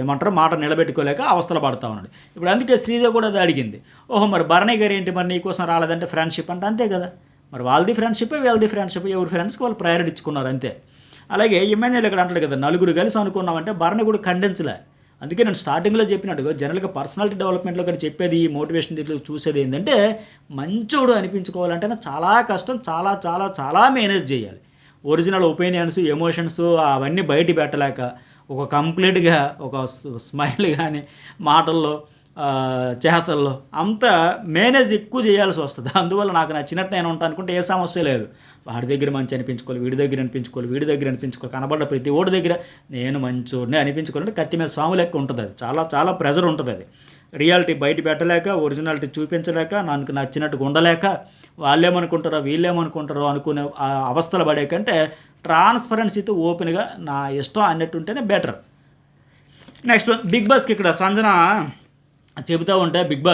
ఏమంటారు మాట నిలబెట్టుకోలేక అవస్థలు పడతా ఉన్నాడు. ఇప్పుడు అందుకే శ్రీజ కూడా అది అడిగింది, ఓహో మరి భరణి గారు ఏంటి మరి నీకోసం రాలేదంటే ఫ్రెండ్షిప్ అంటే అంతే కదా, మరి వాళ్ళది ఫ్రెండ్షిప్ వీళ్ళది ఫ్రెండ్షిప్, ఎవరి ఫ్రెండ్స్కి వాళ్ళు ప్రయారిటీ ఇచ్చుకున్నారు అంతే. అలాగే ఇమాన్యుయల్ ఇక్కడ అంటాడు కదా నలుగురు కలిసి అనుకున్నామంటే భరణి కూడా ఖండించలే. అందుకే నేను స్టార్టింగ్లో చెప్పినట్టుగా జనరల్గా పర్సనాలిటీ డెవలప్మెంట్లో కూడా చెప్పేది, మోటివేషన్ దీంట్లో చూసేది ఏంటంటే మంచోడు అనిపించుకోవాలంటే చాలా కష్టం, చాలా చాలా చాలా మేనేజ్ చేయాలి. ఒరిజినల్ ఒపీనియన్స్, ఎమోషన్స్ అవన్నీ బయట పెట్టలేక ఒక కంప్లీట్గా ఒక స్మైల్ కానీ మాటల్లో చేతల్లో అంత మేనేజ్ ఎక్కువ చేయాల్సి వస్తుంది. అందువల్ల నాకు నచ్చినట్టు నేను ఉంటాను అనుకుంటే ఏ సమస్య లేదు. వాడి దగ్గర మంచి అనిపించుకోవాలి, వీడి దగ్గర అనిపించుకోవాలి, వీడి దగ్గర అనిపించుకోవాలి, కనబడ్డ ప్రతి ఓడి దగ్గర నేను మంచోడిని అనిపించుకోవాలంటే కత్తి మీద సాము లెక్క ఉంటుంది. అది చాలా చాలా ప్రెజర్ ఉంటుంది. అది రియాలిటీ బయట పెట్టలేక, ఒరిజినాలిటీ చూపించలేక, నాకు నచ్చినట్టుగా ఉండలేక, వాళ్ళేమనుకుంటారో వీళ్ళేమనుకుంటారో అనుకునే అవస్థలు పడే కంటే ట్రాన్స్పరెన్సీతో ఓపెన్గా నా ఇష్టం అన్నట్టుంటేనే బెటర్. నెక్స్ట్ బిగ్ బాస్కి ఇక్కడ సంజన చెబుతూ ఉంటే బిగ్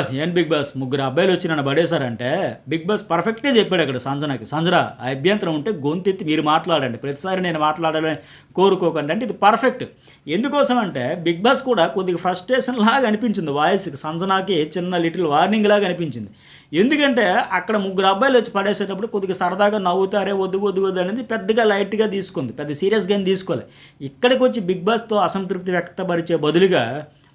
బాస్ ముగ్గురు అబ్బాయిలు వచ్చి నన్ను పడేశారంటే బిగ్ బాస్ పర్ఫెక్ట్గా చెప్పాడు అక్కడ సంజనకి, సంజన అభ్యంతరం ఉంటే గొంతెత్తి మీరు మాట్లాడండి, ప్రతిసారి నేను మాట్లాడాలని కోరుకోకండి అంటే ఇది పర్ఫెక్ట్. ఎందుకోసం అంటే బిగ్ బాస్ కూడా కొద్దిగా ఫ్రస్ట్రేషన్ లాగా అనిపించింది వాయిస్కి, సంజనాకి చిన్న లిటిల్ వార్నింగ్ లాగా అనిపించింది. ఎందుకంటే అక్కడ ముగ్గురు అబ్బాయిలు వచ్చి పడేసేటప్పుడు కొద్దిగా సరదాగా నవ్వుతారే వద్దు అనేది పెద్దగా లైట్గా తీసుకుంది, పెద్ద సీరియస్గా తీసుకోవాలి. ఇక్కడికి వచ్చి బిగ్ బాస్తో అసంతృప్తి వ్యక్తపరిచే బదులుగా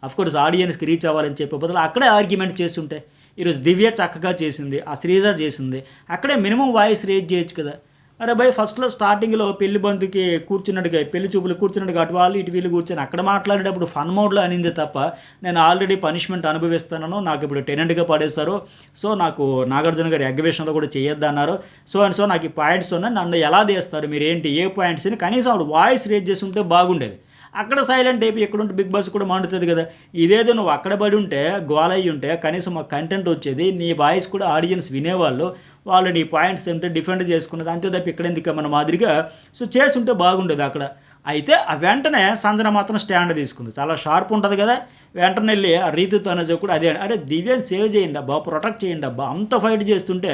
అఫ్కోర్స్ ఆడియన్స్కి రీచ్ అవ్వాలని చెప్పే బదులు అక్కడే ఆర్గ్యుమెంట్ చేస్తుంటే, ఈరోజు దివ్య చక్కగా చేసింది, ఆ శ్రీజ చేసింది, అక్కడే మినిమం వాయిస్ రేజ్ చేయొచ్చు కదా. అరే భయ్ ఫస్ట్లో స్టార్టింగ్లో పెళ్లి బంధుకి కూర్చున్నట్టుగా, పెళ్లి చూపులు కూర్చున్నట్టుగా అటు వాళ్ళు ఇటు వీళ్ళు కూర్చొని అక్కడ మాట్లాడేటప్పుడు ఫన్ మోడ్లో అనింది తప్ప, నేను ఆల్రెడీ పనిష్మెంట్ అనుభవిస్తాను, నాకు ఇప్పుడు టెనెంట్గా పడేస్తారు, సో నాకు నాగార్జున గారి ఎగ్జిబిషన్లో కూడా చేయొద్దన్నారు, సో నాకు ఈ పాయింట్స్ ఉన్నాయి, నన్ను ఎలా తీస్తారు మీరు ఏంటి ఏ పాయింట్స్ అని కనీసం ఆవిడ వాయిస్ రేజ్ చేసి ఉంటే బాగుండేది. అక్కడ సైలెంట్ అయిపోయి ఎక్కడుంటే బిగ్ బాస్ కూడా మండుతుంది కదా. ఇదేదో నువ్వు అక్కడ పడి ఉంటే గోలయ్యి ఉంటే కనీసం ఆ కంటెంట్ వచ్చేది, నీ వాయిస్ కూడా ఆడియన్స్ వినేవాళ్ళు, వాళ్ళు నీ పాయింట్స్ ఏంటో డిఫెండ్ చేసుకున్నది, అంతే తప్ప ఇక్కడ ఎందుకు మన మాదిరిగా సో చేస్తుంటే బాగుండేది. అక్కడ అయితే ఆ వెంటనే సంజన మాత్రం స్టాండ్ తీసుకుంది. చాలా షార్ప్ ఉంటుంది కదా, వెంటనే వెళ్ళి ఆ రీతు తనుజ కూడా అదే, అరే దివ్యని సేవ్ చేయండి అబ్బా, ప్రొటెక్ట్ చేయండి అబ్బా, అంత ఫైట్ చేస్తుంటే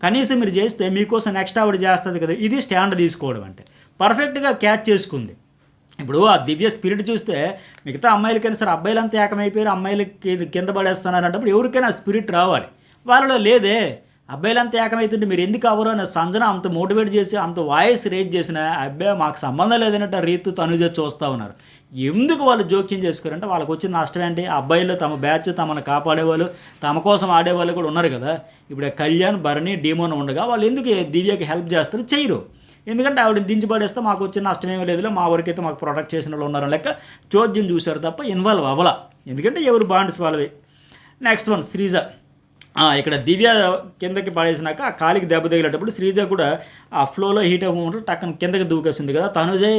కనీసం మీరు చేస్తే మీకోసం నెక్స్ట్ ఆవిడ చేస్తుంది కదా, ఇది స్టాండ్ తీసుకోవడం అంటే. పర్ఫెక్ట్గా క్యాచ్ చేసుకుంది. ఇప్పుడు ఆ దివ్య స్పిరిట్ చూస్తే మిగతా అమ్మాయిలకైనా సరే, అబ్బాయిలంతా ఏకమైపోయారు, అమ్మాయిలకి కింద పడేస్తున్నారు అంటే ఎవరికైనా ఆ స్పిరిట్ రావాలి, వాళ్ళలో లేదే. అబ్బాయిలంతా ఏకమవుతుంటే మీరు ఎందుకు అవ్వరు అని సంజన అంత మోటివేట్ చేసి అంత వాయిస్ రేజ్ చేసిన, అబ్బాయి మాకు సంబంధం లేదన్నట్టు రీతు తనుజ చూస్తూ ఉన్నారు. ఎందుకు వాళ్ళు జోక్యం చేసుకోరంటే వాళ్ళకి వచ్చిన నష్టం ఏంటి, అబ్బాయిలు తమ బ్యాచ్ తమను కాపాడేవాళ్ళు, తమ కోసం ఆడేవాళ్ళు కూడా ఉన్నారు కదా. ఇప్పుడు కళ్యాణ్, భరణి, డీమోన్ ఉండగా వాళ్ళు ఎందుకు దివ్యకి హెల్ప్ చేస్తారు, చేయరు. ఎందుకంటే ఆవిడని దించి పడేస్తే మాకు వచ్చిన నష్టమేమీ లేదులే, మా వరకైతే మాకు ప్రొటెక్ట్ చేసిన వాళ్ళు ఉన్నారని లెక్క చోద్యం చూశారు తప్ప ఇన్వాల్వ్ అవ్వాల. ఎందుకంటే ఎవరు బాండ్స్ వాళ్ళవి. Next one Sreeja. ఇక్కడ దివ్య కిందకి పడేసినాక ఆ కాలికి దెబ్బ తగిలేటప్పుడు శ్రీజ కూడా ఆ ఫ్లోలో హీట్ అవ్వకుండా టక్కన కిందకి దూకేసింది కదా. తనుజే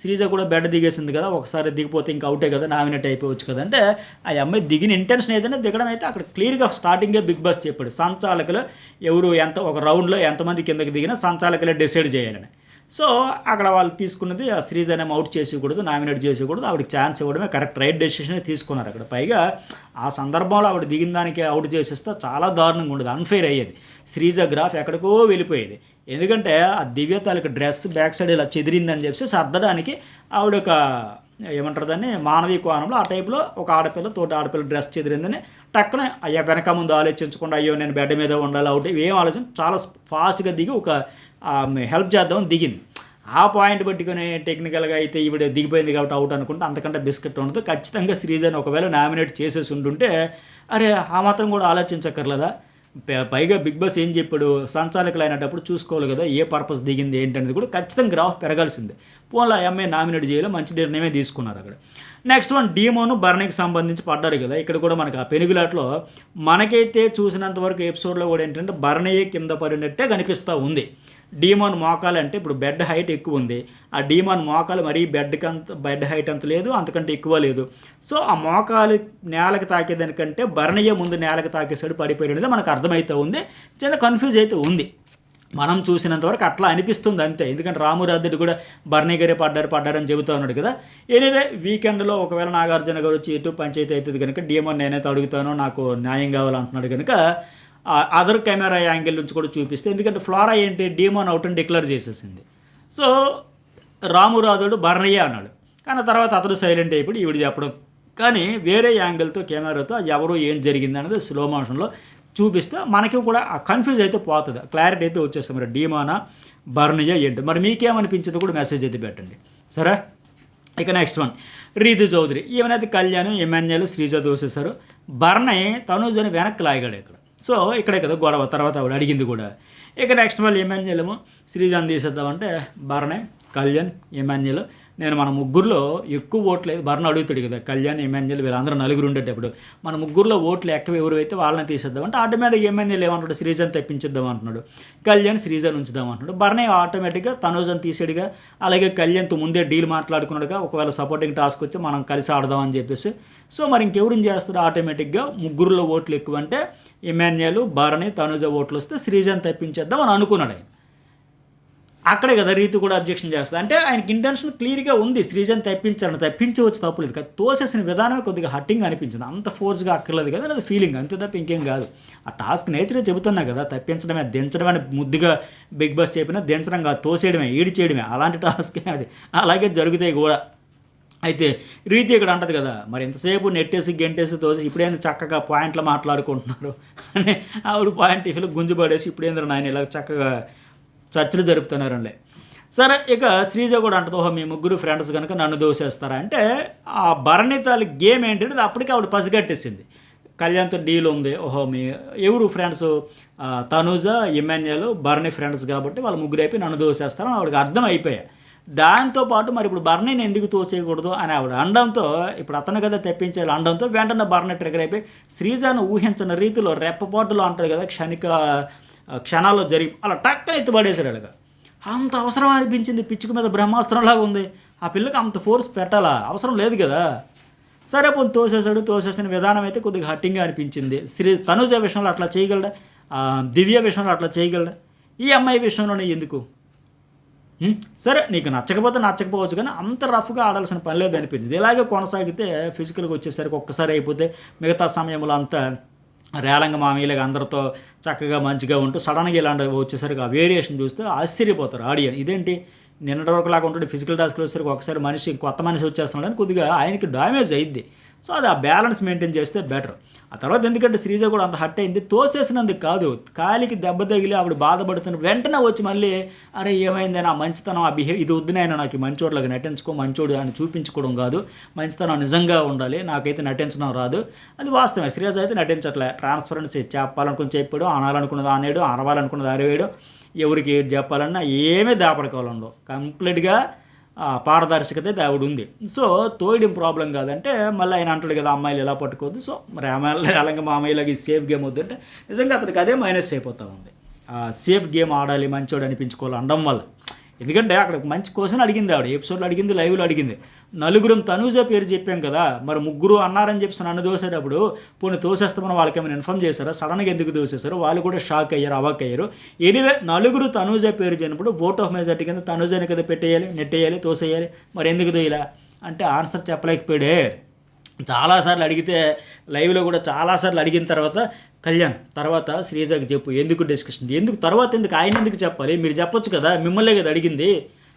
శ్రీజ కూడా బెడ్ దిగేసింది కదా, ఒకసారి దిగిపోతే ఇంకా అవుటే కదా, నామినేట్ అయిపోవచ్చు కదా. అంటే ఆ అమ్మాయి దిగిన ఇంటెన్షన్ ఏదైనా దిగడం అయితే అక్కడ క్లియర్గా స్టార్టింగే బిగ్ బాస్ చెప్పాడు, సంచాలకులు ఎవరు ఎంత ఒక రౌండ్లో ఎంతమంది కిందకి దిగినా సంచాలకులే డిసైడ్ చేయాలని. సో అక్కడ వాళ్ళు తీసుకున్నది ఆ శ్రీజనే అవుట్ చేసేయకూడదు, నామినేట్ చేసేయకూడదు, ఆవిడకి ఛాన్స్ ఇవ్వడమే కరెక్ట్, రైట్ డెసిషన్ తీసుకున్నారు అక్కడ. పైగా ఆ సందర్భంలో ఆవిడ దిగిన దానికి అవుట్ చేసేస్తే చాలా దారుణంగా ఉండేది, అన్ఫెయిర్ అయ్యేది. శ్రీజ గ్రాఫ్ ఎక్కడికో వెళ్ళిపోయేది. ఎందుకంటే ఆ దివ్య తాలూకు డ్రెస్ బ్యాక్ సైడ్ ఇలా చెదిరిందని చెప్పి సర్దడానికి ఆవిడ ఒక ఏమంటారు దాన్ని, మానవీయ కోణంలో ఆ టైప్లో ఒక ఆడపిల్ల తోటి ఆడపిల్ల డ్రెస్ చెదిరిందని టక్కున అయ్యా వెనక ముందు ఆలోచించకుండా అయ్యో నేను బెడ్ మీద ఉండాలి అవుట్ ఏం ఆలోచన, చాలా ఫాస్ట్గా దిగి ఒక హెల్ప్ చేద్దామని దిగింది. ఆ పాయింట్ పట్టుకుని టెక్నికల్గా అయితే ఈవిడ దిగిపోయింది కాబట్టి అవుట్ అనుకుంటే అంతకంటే బిస్కెట్ ఉండదు. ఖచ్చితంగా శ్రీజని ఒకవేళ నామినేట్ చేసేసి ఉంటుంటే అరే ఆ మాత్రం కూడా ఆలోచించక్కర్లేదా. పైగా బిగ్ బాస్ ఏం చెప్పాడు, సంచాలకులు అయినప్పుడు చూసుకోవాలి కదా ఏ పర్పస్ దిగింది ఏంటనేది కూడా ఖచ్చితంగా గ్రాఫ్ పెరగాల్సిందే. పోన్లో ఆ అమ్మాయి నామినేట్ చేయాలి, మంచి నిర్ణయమే తీసుకున్నారు అక్కడ. నెక్స్ట్ వన్ డీమోను భరణికి సంబంధించి పడ్డారు కదా. ఇక్కడ కూడా మనకు ఆ పెనుగులాట్లో మనకైతే చూసినంత వరకు ఎపిసోడ్లో కూడా ఏంటంటే భరణియే కింద పడినట్టే కనిపిస్తూ ఉంది. డీమాన్ మోకాలు అంటే ఇప్పుడు బెడ్ హైట్ ఎక్కువ ఉంది, ఆ డీమాన్ మోకాలు మరీ బెడ్ హైట్ అంత లేదు, అంతకంటే ఎక్కువ లేదు. సో ఆ మోకాలు నేలకు తాకేదానికంటే భరణీయ ముందు నేలకు తాకేసాడు పడిపోయాడు అనేది మనకు అర్థమవుతూ ఉంది. చిన్న కన్ఫ్యూజ్ అయితే ఉంది, మనం చూసినంతవరకు అట్లా అనిపిస్తుంది అంతే. ఎందుకంటే రామురాధుడు కూడా భరణి గారే పడ్డారని చెబుతూ ఉన్నాడు కదా. ఎనీవే వీకెండ్లో ఒకవేళ నాగార్జున గారు వచ్చి ఎటు పంచాయతీ అవుతుంది కనుక డీమాన్ నేనైతే అడుగుతాను, నాకు న్యాయం కావాలంటున్నాడు కనుక అదర్ కెమెరా యాంగిల్ నుంచి కూడా చూపిస్తే, ఎందుకంటే ఫ్లోరా ఏంటి డీమోన్ అవుట్ అని డిక్లేర్ చేసేసింది. సో రామురాధుడు భరణయ్య అన్నాడు, కానీ తర్వాత అతడు సైలెంట్ అయిపోయి ఈవిడ చెప్పడం. కానీ వేరే యాంగిల్తో కెమెరాతో ఎవరు ఏం జరిగింది అనేది స్లో మోషన్లో చూపిస్తే మనకి కూడా ఆ కన్ఫ్యూజ్ అయితే పోతుంది, క్లారిటీ అయితే వచ్చేస్తుంది. మరి డీమోనా భరణయ్య ఏంటి, మరి మీకేమనిపించింది కూడా మెసేజ్ అయితే పెట్టండి సరే. ఇక నెక్స్ట్ వన్ రీతు చౌదరి. ఈమెనైతే కళ్యాణ్, ఎమ్మెన్యేలు, శ్రీజ దోసేశారు. భరణి తనూజని వెనక్కి లాగాడు ఇక్కడ. సో ఇక్కడే కదా గొడవ, తర్వాత ఆవిడ అడిగింది కూడా. ఇక నెక్స్ట్ మళ్ళీ ఎమ్మెన్యేలేమో శ్రీజాన్ తీసేద్దామంటే భరణి, కళ్యాణ్, ఎమ్మెన్యేలు నేను మన ముగ్గురులో ఎక్కువ ఓట్లు లేదు, భరణి అడుగుతాడు కదా కళ్యాణ్, ఎమ్మెన్యేలు వీళ్ళందరూ నలుగురు ఉండేటప్పుడు మన ముగ్గురులో ఓట్లు ఎక్కువ ఎవరు అయితే వాళ్ళని తీసేద్దామంటే ఆటోమేటిక్గా ఎమ్మెన్యేలు ఏమంటాడు శ్రీజాన్ తెప్పించేద్దాం అంటున్నాడు, కళ్యాణ్ శ్రీజాన్ ఉంచుదాం అంటున్నాడు. భరణి ఆటోమేటిక్గా తనూజని తీసాడుగా, అలాగే కళ్యాణ్తో ముందే డీల్ మాట్లాడుకున్నాడుగా ఒకవేళ సపోర్టింగ్ టాస్క్ వచ్చి మనం కలిసి ఆడదాం అని చెప్పేసి. సో మరి ఇంకెవరిని చేస్తారు, ఆటోమేటిక్గా ముగ్గురులో ఓట్లు ఎక్కువ అంటే ఎమ్మెన్యేలు, భరణి, తనూజ ఓట్లు వస్తే శ్రీజాన్ తెప్పించేద్దాం అని అనుకున్నాడు ఆయన. అక్కడే కదా రీతు కూడా అబ్జెక్షన్ చేస్తుంది, అంటే ఆయనకి ఇంటెన్షన్ క్లియర్గా ఉంది శ్రీజాన్ తెప్పించవచ్చు తప్పులేదు కదా, తోసేసిన విధానమే కొద్దిగా హట్టింగ్ అనిపించింది, అంత ఫోర్స్గా అక్కర్లేదు కదా, అది ఫీలింగ్ అంతే తప్ప ఇంకేం కాదు. ఆ టాస్క్ నేచరే చెబుతున్నా కదా, తప్పించడమే, దించడమే అని ముద్దుగా బిగ్ బాస్ చెప్పినా దించడం కాదు, తోసేయడమే, ఈడి చేయడమే, అలాంటి టాస్కే అది, అలాగే జరుగుతాయి కూడా. అయితే రీతి ఇక్కడ అంటది కదా, మరి ఎంతసేపు నెట్టేసి గెంటేసి తోసి ఇప్పుడేంది చక్కగా పాయింట్లు మాట్లాడుకుంటున్నారు అని ఆవిడ పాయింట్ టిఫిన్లో గుంజు పడేసి ఇప్పుడేంద్ర నాయన ఇలా చక్కగా చర్చలు జరుపుతున్నారండి. సరే ఇక శ్రీజ కూడా అంటది, ఓహో మీ ముగ్గురు ఫ్రెండ్స్ కనుక నన్ను దోసేస్తారా అంటే ఆ భరణితాలి గేమ్ ఏంటంటే అప్పటికే ఆవిడ పసిగట్టేసింది, కళ్యాణ్తో డీల్ ఉంది, ఓహో మీ ఎవరు ఫ్రెండ్స్ తనూజ, ఎమ్మెన్యేలు, భరణి ఫ్రెండ్స్ కాబట్టి వాళ్ళ ముగ్గురు అయిపోయి నన్ను దోసేస్తారని ఆవిడకి అర్థం అయిపోయాయి. దాంతోపాటు మరి ఇప్పుడు భరణిని ఎందుకు తోసేయకూడదు అని ఆవిడ అండంతో, ఇప్పుడు అతను కదా తెప్పించాలి అండంతో వెంటనే భరణి ట్రిగర్ అయిపోయి శ్రీజాను ఊహించిన రీతిలో రెప్పపాటులో అంటారు కదా క్షణాల్లో జరిగి అలా టక్కన ఎత్తుపడేశాడు అలాగా. అంత అవసరం అనిపించింది, పిచ్చుకు మీద బ్రహ్మాస్త్రంలాగా ఉంది, ఆ పిల్లకి అంత ఫోర్స్ పెట్టాలా, అవసరం లేదు కదా. సరే పోనీ తోసేసిన విధానం అయితే కొద్దిగా హట్టింగ్గా అనిపించింది. తనుజ విషయంలో అట్లా చేయగలడా, దివ్య విషయంలో అట్లా చేయగలడా, ఈ అమ్మాయి విషయంలోనే ఎందుకు హ్మ్. సరే నీకు నచ్చకపోతే నచ్చకపోవచ్చు కానీ అంత రఫ్‌గా ఆడాల్సిన పని లేదనిపించింది. ఇలాగే కొనసాగితే ఫిజికల్‌గా వచ్చేసరికి ఒక్కసారి అయిపోతే మిగతా సమయంలో అంతా రేలంగి మామయ్యలాగా అందరితో చక్కగా మంచిగా ఉంటూ సడెన్‌గా ఇలాంటివి వచ్చేసరికి ఆ వేరియేషన్ చూస్తే ఆశ్చర్యపోతారు ఆడియన్స్. ఇదేంటి నిన్నటి వరకులాగా ఉంటాడు ఫిజికల్ టాస్క్‌లు వచ్చేసరికి ఒకసారి మనిషి కొత్త మనిషి వచ్చేస్తున్నాడని కొద్దిగా ఆయనకి డ్యామేజ్ అయ్యిద్ది. సో అది ఆ బ్యాలెన్స్ మెయింటైన్ చేస్తే బెటర్. ఆ తర్వాత ఎందుకంటే శ్రీజ కూడా అంత హర్ట్ అయింది. తోసేసినందుకు కాదు, కాలికి దెబ్బ తగిలి ఆవిడ బాధపడుతున్న వెంటనే వచ్చి మళ్ళీ అరే ఏమైంది నా మంచితనం ఆ ఇది వద్దు నాయనా నాకు ఈ మంచోడిలాగా నటించుకో మంచోడు అని చూపించుకోవడం కాదు. మంచితనం నిజంగా ఉండాలి. నాకైతే నటించడం రాదు. అది వాస్తవమే. శ్రీజ అయితే నటించట్లే. ట్రాన్స్పరెన్సీ చెప్పాలనుకుని చెప్పాడు, అనాలనుకున్నది అనేయడం, అరవాలనుకున్నది అరవేయడం, ఎవరికి ఏది చెప్పాలన్నా ఏమీ దాపడకోవాలండవు. కంప్లీట్‌గా పారదర్శకత అయితే ఆవిడ ఉంది. సో తోయడం ప్రాబ్లం కాదంటే మళ్ళీ ఆయన అంటాడు కదా అమ్మాయిలు ఎలా పట్టుకోవద్దు. సో మరి అమ్మాయిలు అలాగే మా అమ్మాయిలకి ఈ సేఫ్ గేమ్ వద్దంటే నిజంగా అతనికి అదే మైనస్ అయిపోతూ ఉంది. సేఫ్ గేమ్ ఆడాలి మంచోడు అనిపించుకోవాలి అనడం వల్ల. ఎందుకంటే అక్కడ మంచి క్వశ్చన్ అడిగింది ఆవిడ, ఎపిసోడ్లో అడిగింది, లైవ్లో అడిగింది. నలుగురం తనూజ పేరు చెప్పాం కదా, మరి ముగ్గురు అన్నారని చెప్పి నన్ను దోసేటప్పుడు పోనీ తోసేస్తామని వాళ్ళకి ఏమైనా ఇన్ఫార్మ్ చేశారా? సడన్గా ఎందుకు దోసేశారు? వాళ్ళు కూడా షాక్ అయ్యారు, అవాక్ అయ్యారు. ఎనీవే నలుగురు తనూజ పేరు చెప్పినప్పుడు ఓట్ ఆఫ్ మెజార్టీ కింద తనూజని కదా పెట్టేయాలి, నెట్టేయాలి, తోసేయాలి. మరి ఎందుకు తోయలా అంటే ఆన్సర్ చెప్పలేకపోయాడే. చాలాసార్లు అడిగితే లైవ్లో కూడా చాలాసార్లు అడిగిన తర్వాత కళ్యాణ్ తర్వాత శ్రీజాకి చెప్పు ఎందుకు డిస్కషన్ ఎందుకు తర్వాత ఎందుకు ఆయన ఎందుకు చెప్పాలి మీరు చెప్పొచ్చు కదా మిమ్మల్నే కదా అడిగింది.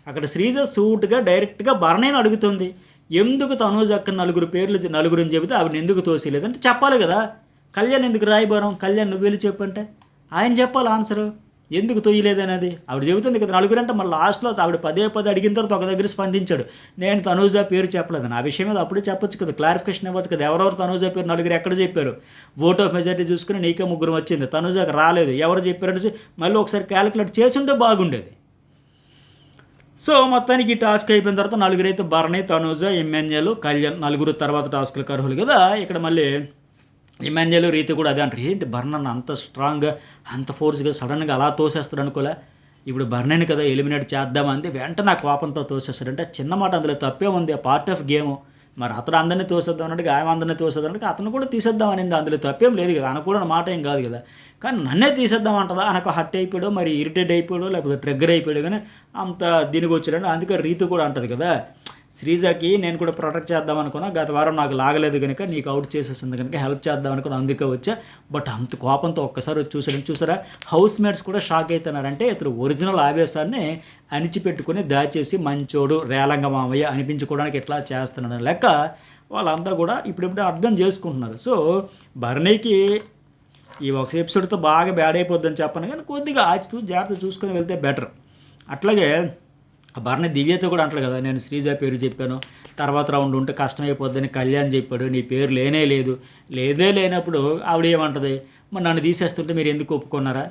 అక్కడ శ్రీజ సూట్గా డైరెక్ట్గా భరణేని అడుగుతుంది ఎందుకు తనూజ అక్కడ నలుగురిని చెబితే ఆవిడని ఎందుకు తోసేయలేదంటే చెప్పాలి కదా. కళ్యాణ్ ఎందుకు రాయబారం కళ్యాణ్ నువ్వు వెళ్ళి చెప్పంటే ఆయన చెప్పాలి ఆన్సరు ఎందుకు తొయ్యలేదనేది. ఆవిడ చెబుతుంది కదా నలుగురంటే మళ్ళీ లాస్ట్లో ఆవిడ పదే అడిగిన తర్వాత ఒక దగ్గర స్పందించాడు నేను తనూజ పేరు చెప్పలేదని. ఆ విషయం మీద అప్పుడే చెప్పొచ్చు కదా, క్లారిఫికేషన్ ఇవ్వచ్చు కదా. ఎవరెవరు తనూజ పేరు నలుగురు ఎక్కడ చెప్పారు? ఓట్ ఆఫ్ మెజారిటీ చూసుకుని నీకే ముగ్గురు వచ్చింది, తనూజకి రాలేదు, ఎవరు చెప్పారంటే మళ్ళీ ఒకసారి క్యాలిక్యులేట్ చేసి ఉంటే బాగుండేది. సో మొత్తానికి ఈ టాస్క్ అయిపోయిన తర్వాత నలుగురైతే భరణి, తనూజ, ఇమ్మాన్యుయల్, కళ్యాణ్ నలుగురు తర్వాత టాస్క్లకు అర్హులు కదా. ఇక్కడ మళ్ళీ ఇమ్మాన్యుయల్, రీతి కూడా అదే అంటారు ఏంటి భరణ్ అంత స్ట్రాంగ్గా అంత ఫోర్స్గా సడన్గా అలా తోసేస్తాడు అనుకోలే. ఇప్పుడు భరణ్ని కదా ఎలిమినేట్ చేద్దామంది వెంటనే నా కోపంతో తోసేస్తాడంటే చిన్న మాట అందులో తప్పే ఉంది, ఆ పార్ట్ ఆఫ్ గేమ్. మరి అతను అందరినీ తోసేద్దాం అన్నట్టు ఆయన అందరినీ తోసేద్దాం అంటే అతను కూడా తీసేద్దాం అనింది, అందులో తప్పేం లేదు కదా, అనుకూల మాట ఏం కాదు కదా. కానీ నన్నే తీసేద్దాం అంటదా అనకు హర్ట్ అయిపోయాడు, మరి ఇరిటేట్ అయిపోయాడు, లేకపోతే ట్రిగ్గర్ అయిపోయాడు, కానీ అంత దీనికి వచ్చాడంటే అందుకే రీతు కూడా అంటుంది కదా శ్రీజాకి నేను కూడా ప్రొటెక్ట్ చేద్దాం అనుకున్నా, గత వారం నాకు లాగలేదు కనుక నీకు అవుట్ చేసేసింది కనుక హెల్ప్ చేద్దాం అనుకుని అందుకే వచ్చా. బట్ అంత కోపంతో ఒక్కసారి వచ్చి చూసారా హౌస్ మేట్స్ కూడా షాక్ అవుతున్నారంటే ఇతను ఒరిజినల్ ఆవేశాన్ని అణిచిపెట్టుకుని దాచేసి మంచోడు రేలంగ మామయ్య అనిపించుకోవడానికి ఎట్లా చేస్తున్నాడు లెక్క వాళ్ళంతా కూడా ఇప్పుడిప్పుడే అర్థం చేసుకుంటున్నారు. సో భరణికి ఈ ఒక ఎపిసోడ్తో బాగా బ్యాడ్ అయిపోద్దని చెప్పను కానీ కొద్దిగా ఆచితూ జాగ్రత్త చూసుకొని వెళ్తే బెటర్. అట్లాగే భరణి దివ్యతో కూడా అంటాడు కదా నేను శ్రీజ పేరు చెప్పాను తర్వాత రౌండ్ ఉంటే కష్టమైపోద్దని కళ్యాణ్ చెప్పాడు, నీ పేరు లేదే లేనప్పుడు ఆవిడ ఏమంటుంది మరి నన్ను తీసేస్తుంటే మీరు ఎందుకు ఒప్పుకున్నారా,